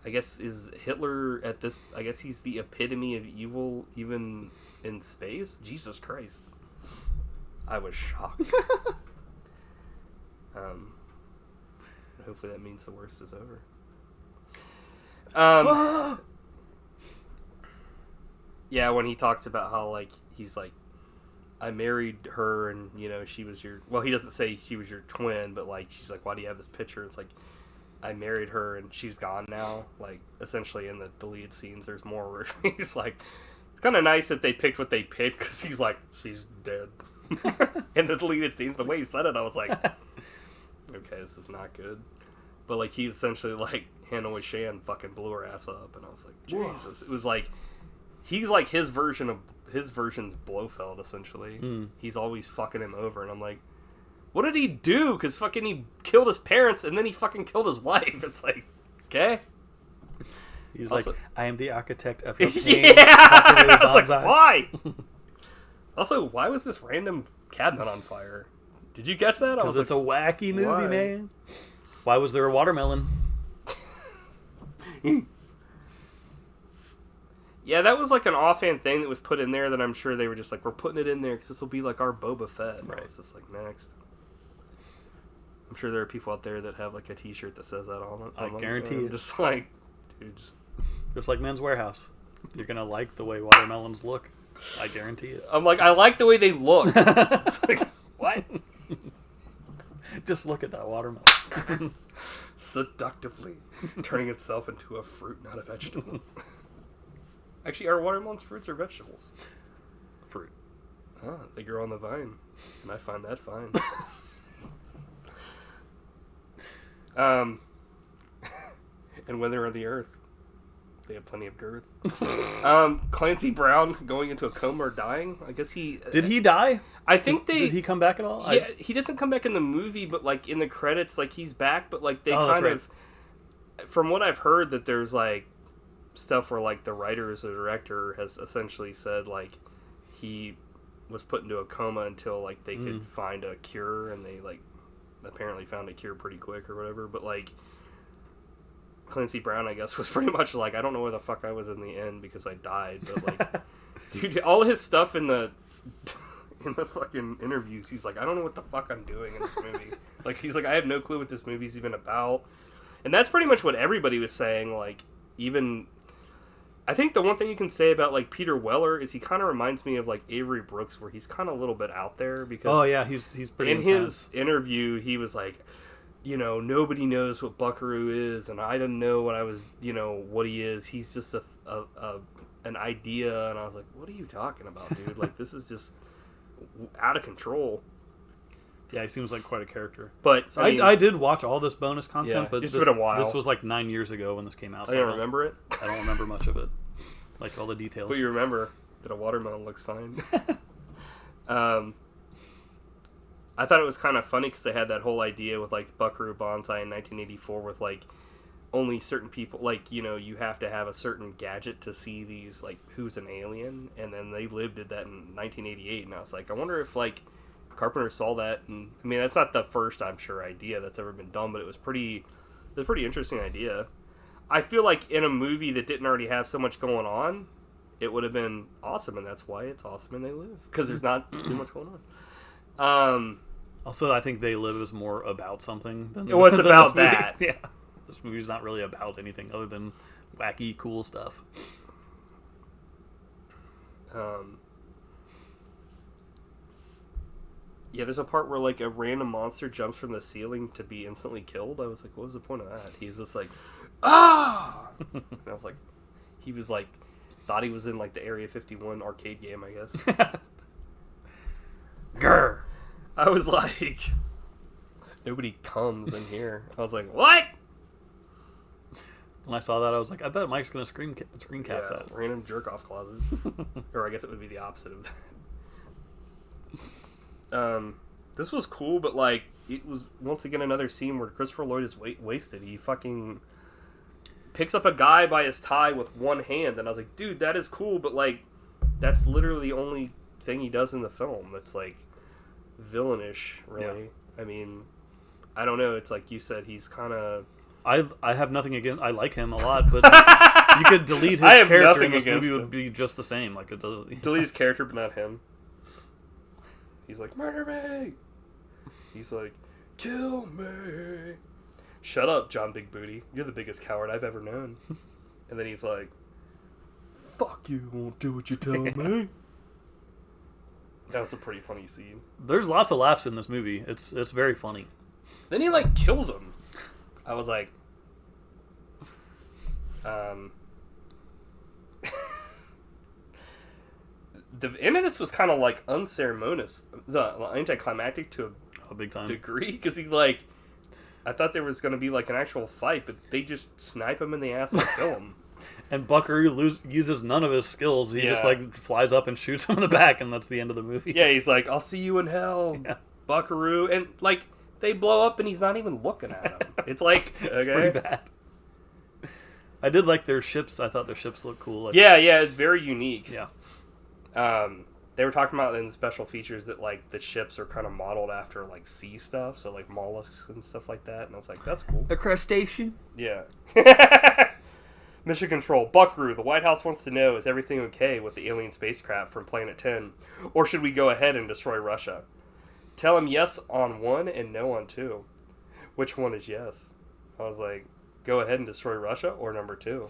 I guess is Hitler at this, I guess he's the epitome of evil even in space? Jesus Christ. I was shocked. Hopefully that means the worst is over. Yeah, when he talks about how, like, he's like, I married her and, you know, she was your... Well, he doesn't say she was your twin, but, like, she's like, why do you have this picture? It's like, I married her and she's gone now. Like, essentially in the deleted scenes, there's more where he's like... It's kind of nice that they picked what they picked, because he's like, she's dead. In the deleted scenes, the way he said it, I was like, okay, this is not good. But, like, he essentially, like, Hanoi Shan fucking blew her ass up, and I was like, Jesus. Whoa. It was like... He's like his version's Blofeld, essentially. He's always fucking him over, and I'm like, what did he do? Because fucking he killed his parents, and then he fucking killed his wife. It's like, okay. He's also, like, I am the architect of your pain. Yeah! I was like, why? Also, why was this random cabinet on fire? Did you catch that? Because it's like, a wacky movie, man. Why was there a watermelon? Yeah, that was like an offhand thing that was put in there that I'm sure they were just like, we're putting it in there because this will be like our Boba Fett. Right. It's just like, next. I'm sure there are people out there that have like a t-shirt that says that on it. I guarantee it. Just like, dude, just like Men's Warehouse. You're going to like the way watermelons look. I guarantee it. I'm like, I like the way they look. It's like, what? Just look at that watermelon. Seductively turning itself into a fruit, not a vegetable. Actually, are watermelons fruits or vegetables? fruit. Oh, they grow on the vine, and I find that fine. And when they're on the earth, they have plenty of girth. Clancy Brown going into a coma or dying. I guess he... Did he die? I think Did he come back at all? Yeah, he doesn't come back in the movie, but, like, in the credits, like, he's back, but, like, they kind of... From what I've heard, that there's, like, stuff where, like, the writer or the director has essentially said, like, he was put into a coma until, like, they could find a cure, and they, like, apparently found a cure pretty quick or whatever, but, like... Clancy Brown, I guess, was pretty much like, I don't know where the fuck I was in the end because I died, but like, dude, all his stuff in the fucking interviews, he's like, I don't know what the fuck I'm doing in this movie. Like, he's like, I have no clue what this movie's even about, and that's pretty much what everybody was saying. Like, even, I think the one thing you can say about like Peter Weller is he kind of reminds me of like Avery Brooks, where he's kind of a little bit out there because he's pretty in intense. his interview he was like, you know, nobody knows what Buckaroo is, and I didn't know what I was, you know, what he is. He's just an idea, and I was like, what are you talking about, dude? Like, this is just out of control. Yeah, he seems like quite a character. But so I did watch all this bonus content, but it's been a while. This was like 9 years ago when this came out. So I don't remember it. I don't remember much of it, like all the details. But you remember that a watermelon looks fine. I thought it was kind of funny because they had that whole idea with, like, Buckaroo Banzai in 1984 with, like, only certain people, like, you know, you have to have a certain gadget to see these, like, who's an alien, and then they did that in 1988, and I was like, I wonder if, like, Carpenter saw that, and, I mean, that's not the first, I'm sure, idea that's ever been done, but it was a pretty interesting idea. I feel like in a movie that didn't already have so much going on, it would have been awesome, and that's why it's awesome and They Live, because there's not too much going on. Also, I think They Live is more about something than what's about that. Yeah, this movie's not really about anything other than wacky, cool stuff. Yeah, there's a part where like a random monster jumps from the ceiling to be instantly killed. I was like, what was the point of that? He's just like, ah! And I was like, he was like, thought he was in like the Area 51 arcade game, I guess. Grr. I was like, nobody comes in here. I was like, what? When I saw that, I was like, I bet Mike's going to screen cap that. Random jerk-off closet. Or I guess it would be the opposite of that. This was cool, but like, it was once again another scene where Christopher Lloyd is wasted. He fucking picks up a guy by his tie with one hand, and I was like, dude, that is cool, but like, that's literally the only thing he does in the film. That's like villainish, really. Yeah. I mean, I don't know. It's like you said, he's kind of. I have nothing against. I like him a lot, but you could delete his character, and this movie would be just the same. Like it does. Delete his character, but not him. He's like, murder me. He's like, kill me. Shut up, John Big Booty. You're the biggest coward I've ever known. And then he's like, fuck you, won't do what you tell me. That was a pretty funny scene. There's lots of laughs in this movie. It's very funny. Then he like kills him. I was like, the end of this was kind of like unceremonious, the anticlimactic to a big time degree, because he like, I thought there was going to be like an actual fight, but they just snipe him in the ass and kill him. And Buckaroo uses none of his skills. He just like flies up and shoots him in the back, and that's the end of the movie. Yeah, he's like, I'll see you in hell, Buckaroo. And like, they blow up and he's not even looking at him. It's like, okay. It's pretty bad. I did like their ships. I thought their ships looked cool. Like, yeah, it's very unique. Yeah. They were talking about in the special features that like the ships are kind of modeled after like sea stuff, so like mollusks and stuff like that. And I was like, that's cool. A crustacean? Yeah. Mission Control, Buckaroo, the White House wants to know, is everything okay with the alien spacecraft from Planet 10? Or should we go ahead and destroy Russia? Tell him yes on 1 and no on 2. Which one is yes? I was like, go ahead and destroy Russia or number 2?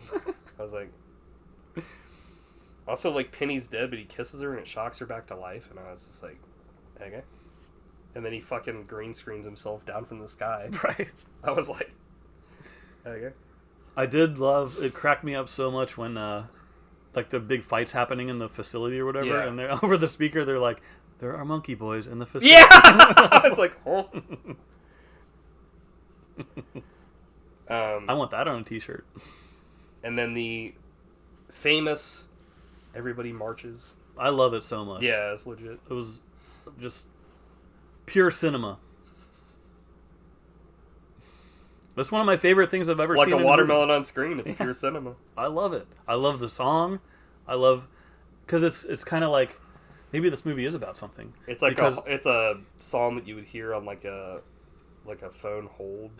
I was like... Also, like, Penny's dead, but he kisses her and it shocks her back to life. And I was just like, okay. And then he fucking green screens himself down from the sky. Right. I was like, okay. I did love, it cracked me up so much when like the big fights happening in the facility or whatever, Yeah. and they're over the speaker. They're like, "There are monkey boys in the facility." Yeah, I was like, oh. I want that on a T-shirt. And then the famous "Everybody Marches." I love it so much. Yeah, it's legit. It was just pure cinema. That's one of my favorite things I've ever Like seen. a watermelon on screen. It's pure cinema. I love it. I love the song. I love because it's kind of like maybe this movie is about something. It's like because, it's a song that you would hear on like a phone hold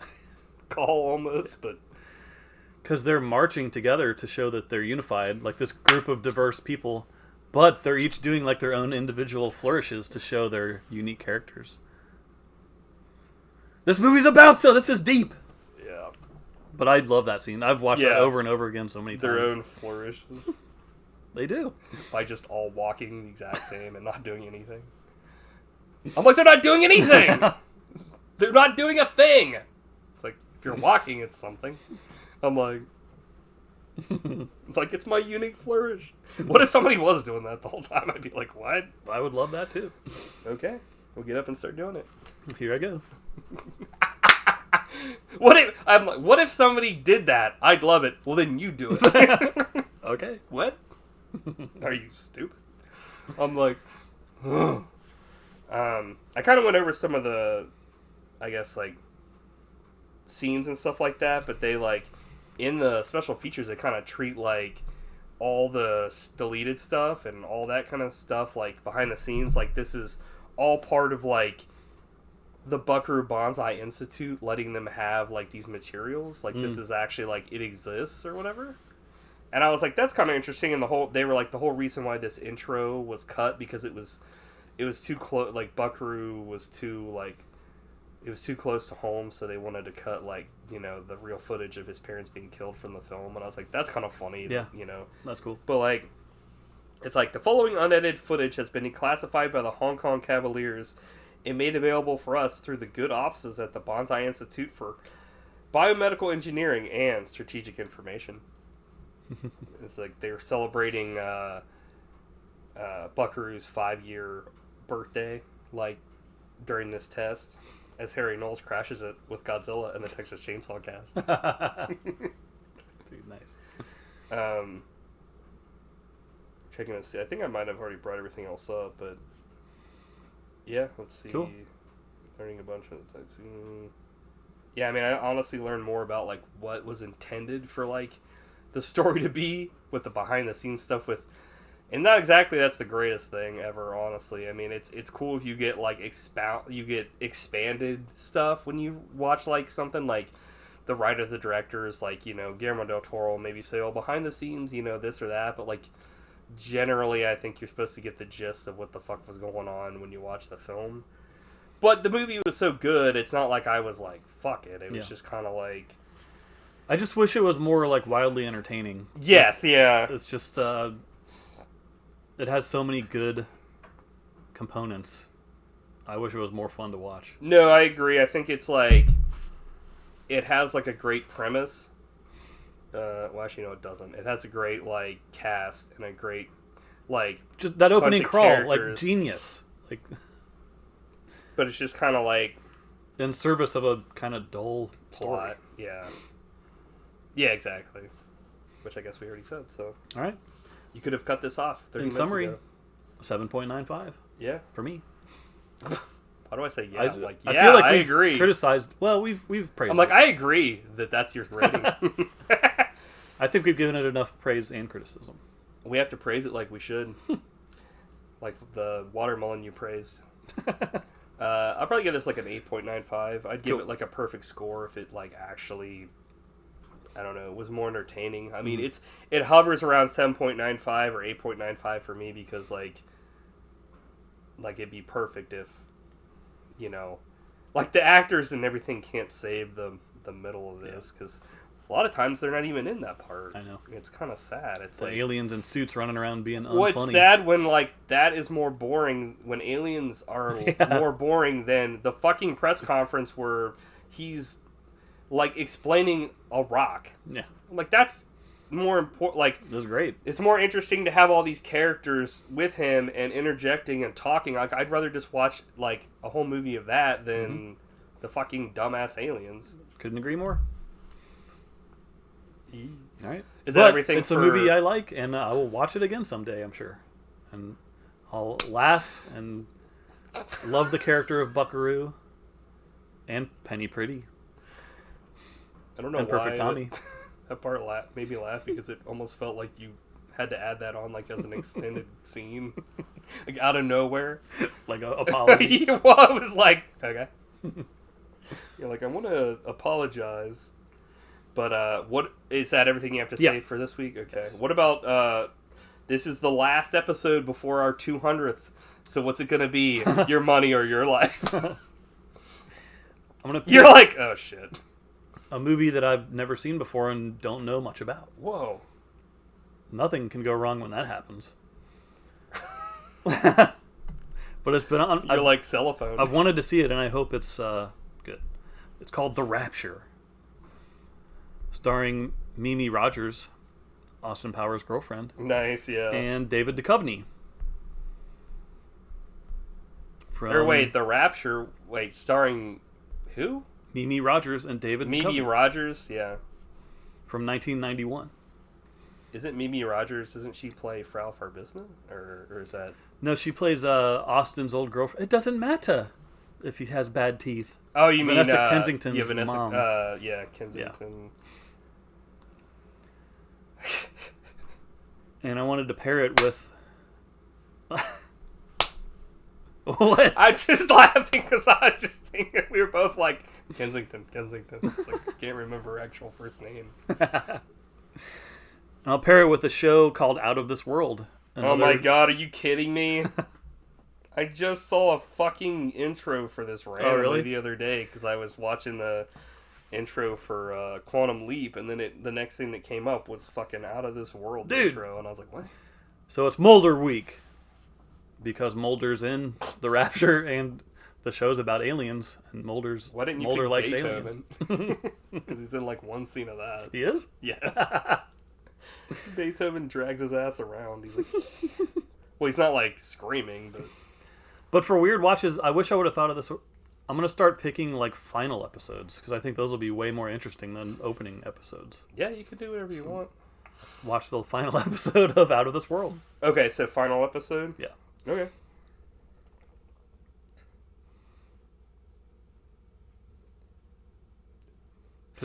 call almost, but because they're marching together to show that they're unified, like this group of diverse people, but they're each doing like their own individual flourishes to show their unique characters. This movie's about this is deep. yeah, But I love that scene. I've watched it over and over again so many times. their own flourishes They do. by just all walking the exact same and not doing anything. I'm like, they're not doing anything. They're not doing a thing. It's like if you're walking, it's something. I'm like, it's my unique flourish. What if somebody was doing that the whole time? I'd be like, what? I would love that too. Okay, we'll get up and start doing it. Here I go. What if somebody did that? I'd love it. Well, then you do it. Okay. What? Are you stupid? I'm like, I kind of went over some of the, I guess, like, scenes and stuff like that, but they, like, in the special features, they kind of treat, like, all the deleted stuff and all that kind of stuff, like, behind the scenes. Like, this is all part of, like, the Buckaroo Banzai Institute letting them have, like, these materials. Like, this is actually, like, it exists or whatever. And I was like, that's kind of interesting. And they were like, the whole reason why this intro was cut because it was too close. Like, Buckaroo was too, like, it was too close to home, so they wanted to cut, like, you know, the real footage of his parents being killed from the film. And I was like, that's kind of funny. Yeah. You know, That's cool. but, like, it's like the following unedited footage has been classified by the Hong Kong Cavaliers and made available for us through the good offices at the Banzai Institute for Biomedical Engineering and Strategic Information. It's like they were celebrating Buckaroo's 5-year birthday, like, during this test, as Harry Knowles crashes it with Godzilla and the Texas Chainsaw Cast. Dude, nice. Checking to see. I think I might have already brought everything else up, but yeah, let's see. Cool. Learning a bunch of things. Yeah, I mean, I honestly learned more about, like, what was intended for, like, the story to be with the behind the scenes stuff with, and not exactly that's the greatest thing ever, honestly. I mean, it's cool if you get, like, expanded stuff when you watch, like, something like the writer, the directors, like, you know, Guillermo del Toro maybe say, oh, behind the scenes, you know, this or that, but, like, generally I think you're supposed to get the gist of what the fuck was going on when you watch the film. But the movie was so good, it's not like I was like, fuck it. It was just kind of like, I just wish it was more, like, wildly entertaining. yes, yeah. It's just, it has so many good components. I wish it was more fun to watch. No, I agree. I think it's like, it has, like, a great premise. Well, actually, no, it doesn't. It has a great, like, cast and a great, like, Just that opening bunch of crawl, characters. like, genius. Like, but it's just kind of like in service of a kind of dull story. plot. Yeah. Yeah, exactly. Which I guess we already said, so. All right. You could have cut this off 30 In minutes summary, ago. 7.95 Yeah. for me. Why do I say yeah? I Like, feel yeah, like I we've agree. Criticized. Well, we've praised. I'm like, it. I agree that that's your rating. I think we've given it enough praise and criticism. We have to praise it like we should. Like the watermelon you praised. I'll probably give this like an 8.95. I'd give Cool. it like a perfect score if it like actually, I don't know, was more entertaining. I mean, it hovers around 7.95 or 8.95 for me because like it'd be perfect if, you know, like the actors and everything can't save the middle of this because a lot of times they're not even in that part. I know. It's kind of sad. It's The like aliens in suits running around being unfunny. well, it's sad when, like, that is more boring, when aliens are more boring than the fucking press conference where he's, like, explaining a rock. Yeah. I'm like, that's more important. Like, it was great. It's more interesting to have all these characters with him and interjecting and talking. Like, I'd rather just watch like a whole movie of that than the fucking dumbass aliens. Couldn't agree more. All right. Is that everything? It's a movie I like, and I will watch it again someday, I'm sure. And I'll laugh and love the character of Buckaroo and Penny Pretty. I don't know and why. Perfect Tommy. That part made me laugh because it almost felt like you had to add that on like as an extended scene, like out of nowhere, like a apology. Well, I was like, okay. You're like, I want to apologize, but what is that? Everything you have to say for this week? Okay. Yes. What about this is the last episode before our 200th. So what's it gonna be? Your money or your life? You're like, oh shit. A movie that I've never seen before and don't know much about. Whoa. Nothing can go wrong when that happens. But it's been on. You're like cellophane. I've wanted to see it, and I hope it's good. It's called The Rapture, starring Mimi Rogers, Austin Powers' girlfriend. Nice, yeah. And David Duchovny. The Rapture. Wait, starring who? Mimi Rogers and David Duchovny. Mimi Rogers, yeah. From 1991. Isn't Mimi Rogers, doesn't she play Frau Farbissina? Or is that... No, she plays Austin's old girlfriend. It doesn't matter if he has bad teeth. Oh, you mean... Vanessa Kensington's mom. Yeah, Kensington. Yeah. And I wanted to pair it with... What? I'm just laughing because I was just thinking we were both like, Kensington. It's like, I can't remember her actual first name. I'll pair it with a show called Out of This World. Oh my god, are you kidding me? I just saw a fucking intro for this randomly the other day because I was watching the intro for Quantum Leap, and then the next thing that came up was fucking Out of This World intro, and I was like, what? So it's Mulder week. Because Mulder's in The Rapture and the show's about aliens, and Mulder likes Beethoven? Aliens. Because he's in like one scene of that. He is? Yes. Beethoven drags his ass around. He's like, well, he's not like screaming, but for weird watches, I wish I would have thought of this. I'm gonna start picking like final episodes because I think those will be way more interesting than opening episodes. Yeah, you can do whatever you want. Watch the final episode of Out of This World. Okay, so final episode. Yeah. Okay.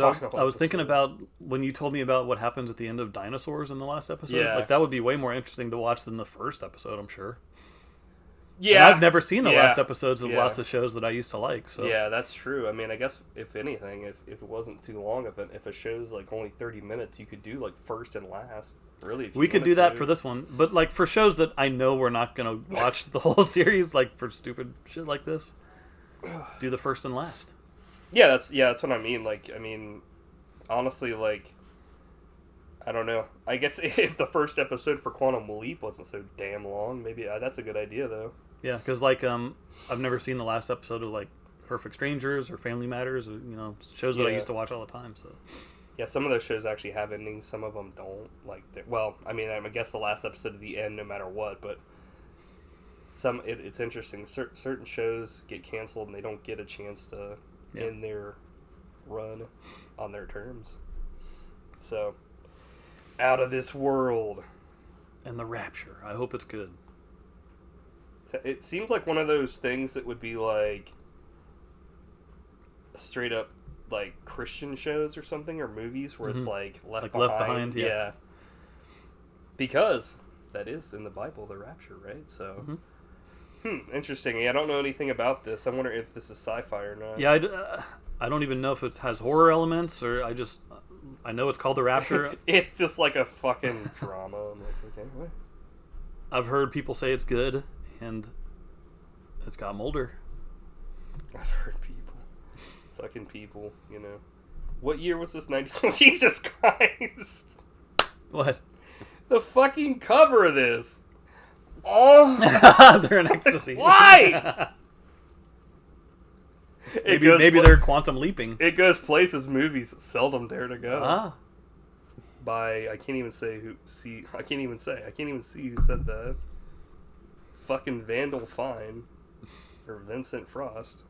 I was thinking about when you told me about what happens at the end of Dinosaurs in the last episode. Yeah. Like that would be way more interesting to watch than the first episode, I'm sure. Yeah. And I've never seen the last episodes of lots of shows that I used to like. So yeah, that's true. I mean, I guess if anything, if it wasn't too long of it, if a show's like only 30 minutes, you could do like first and last. Really, if we could do that for this one, but like for shows that I know we're not gonna watch the whole series, like for stupid shit like this, do the first and last. Yeah, that's what I mean. Like, I mean, honestly, like, I don't know. I guess if the first episode for Quantum Leap wasn't so damn long, maybe that's a good idea though. Yeah, because like I've never seen the last episode of like Perfect Strangers or Family Matters, or, you know, shows that I used to watch all the time. So. Yeah, some of those shows actually have endings. Some of them don't. Like, well, I mean, I guess the last episode of the end, no matter what. But it's interesting. Certain shows get canceled and they don't get a chance to end their run on their terms. So, Out of This World and The Rapture. I hope it's good. It seems like one of those things that would be like straight up. Like Christian shows or something, or movies where it's like left behind. Yeah. Because that is in the Bible, the rapture, right? So, interesting. I don't know anything about this. I wonder if this is sci-fi or not. Yeah, I don't even know if it has horror elements, or I know it's called The Rapture. It's just like a fucking drama. I'm like, okay, what? I've heard people say it's good, and it's got Mulder. I've heard people. Fucking people, you know. What year was this? 90? Jesus Christ! What? The fucking cover of this. Oh, they're in ecstasy. Why? Maybe they're quantum leaping. It goes places movies seldom dare to go. by I can't even see who see who said that. Fucking Vandal Fine or Vincent Frost.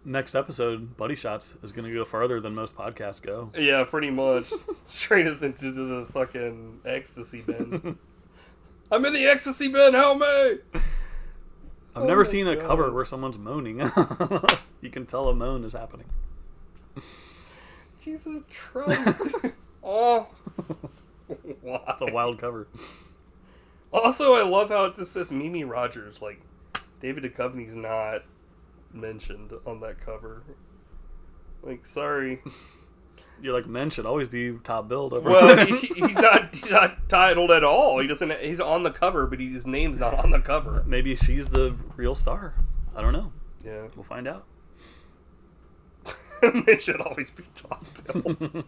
Next episode, Buddy Shots is going to go farther than most podcasts go. Yeah, pretty much. Straight into the fucking ecstasy bin. I'm in the ecstasy bin, help me! I've never seen a cover where someone's moaning. You can tell a moan is happening. Jesus Christ. Oh. Why? It's a wild cover. Also, I love how it just says Mimi Rogers. Like, David Duchovny's not mentioned on that cover. Like, sorry. You're like, men should always be top billed over. Well, he's not titled at all. He's on the cover, but his name's not on the cover. Maybe she's the real star. I don't know. Yeah. We'll find out. Men should always be top billed.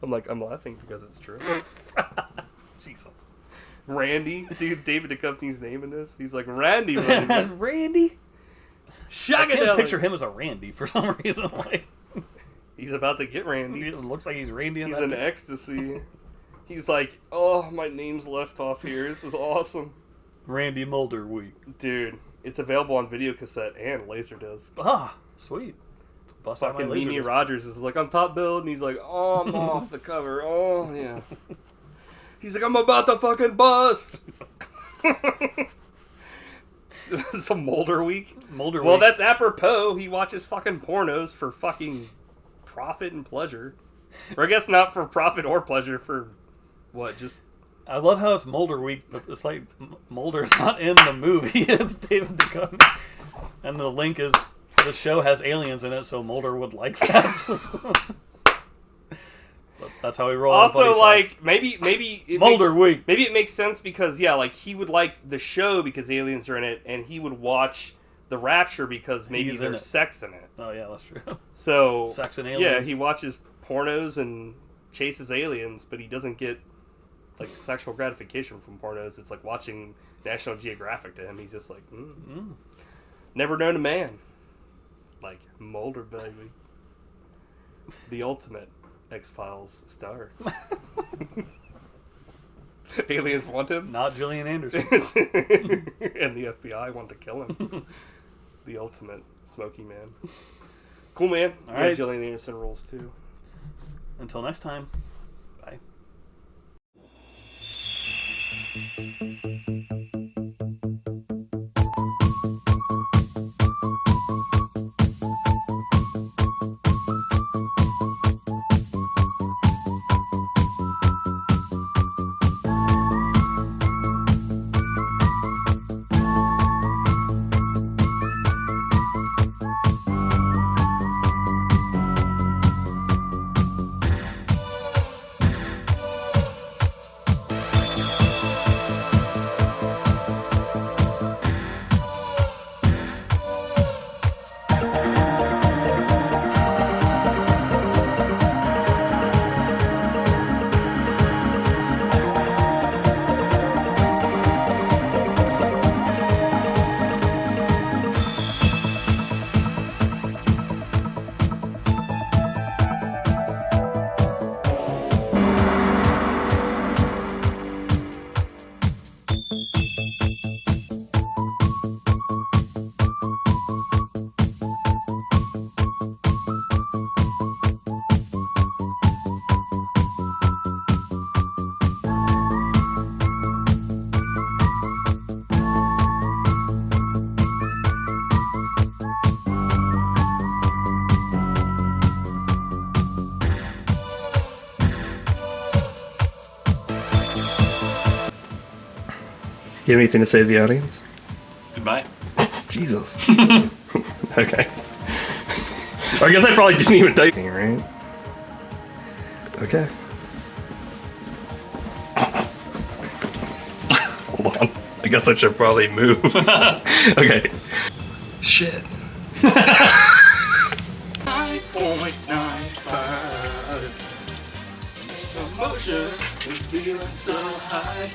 I'm laughing because it's true. Jesus. Randy, dude, David Duchovny's name in this. He's like Randy. Randy. I can't Shagadelic. picture him as a Randy for some reason. Like, He's about to get Randy. it looks like he's Randy. He's in ecstasy. He's like, oh, my name's left off here. This is awesome. Randy Mulder week. Dude, it's available on video cassette and Laserdisc. Ah, sweet. Bust out my Fucking Mimi laserdisc. Rogers is like, I'm top billed, and he's like, oh, I'm off the cover. Oh, yeah. He's like, I'm about to fucking bust. Some Mulder week. Mulder Well, week. that's apropos. He watches fucking pornos for fucking profit and pleasure. Or I guess not for profit or pleasure, for what, just... I love how it's Mulder week, but it's like Mulder's not in the movie. It's David Duchovny. And the link is, the show has aliens in it, so Mulder would like that. But that's how we roll. Also, like, maybe Mulder week. Maybe it makes sense because, yeah, like, he would like the show because aliens are in it, and he would watch The Rapture because maybe there's sex in it. Oh, yeah, that's true. So, Sex and aliens. yeah, he watches pornos and chases aliens, but he doesn't get, like, sexual gratification from pornos. It's like watching National Geographic to him. He's just like, never known a man like Mulder, baby. The ultimate X-Files star. Aliens want him. Not Gillian Anderson. And the FBI want to kill him. The ultimate smoky man. Cool, man. All right. Gillian Anderson rules, too. Until next time. Bye. You have anything to say to the audience? Goodbye. Jesus. Okay. I guess I probably didn't even type, right? Okay. Hold on. I guess I should probably move. Okay. Shit. 9.95. Emotion is feeling so high.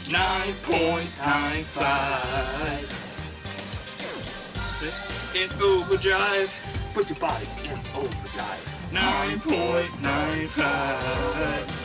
9.95. In overdrive. Put your body in overdrive. 9.95.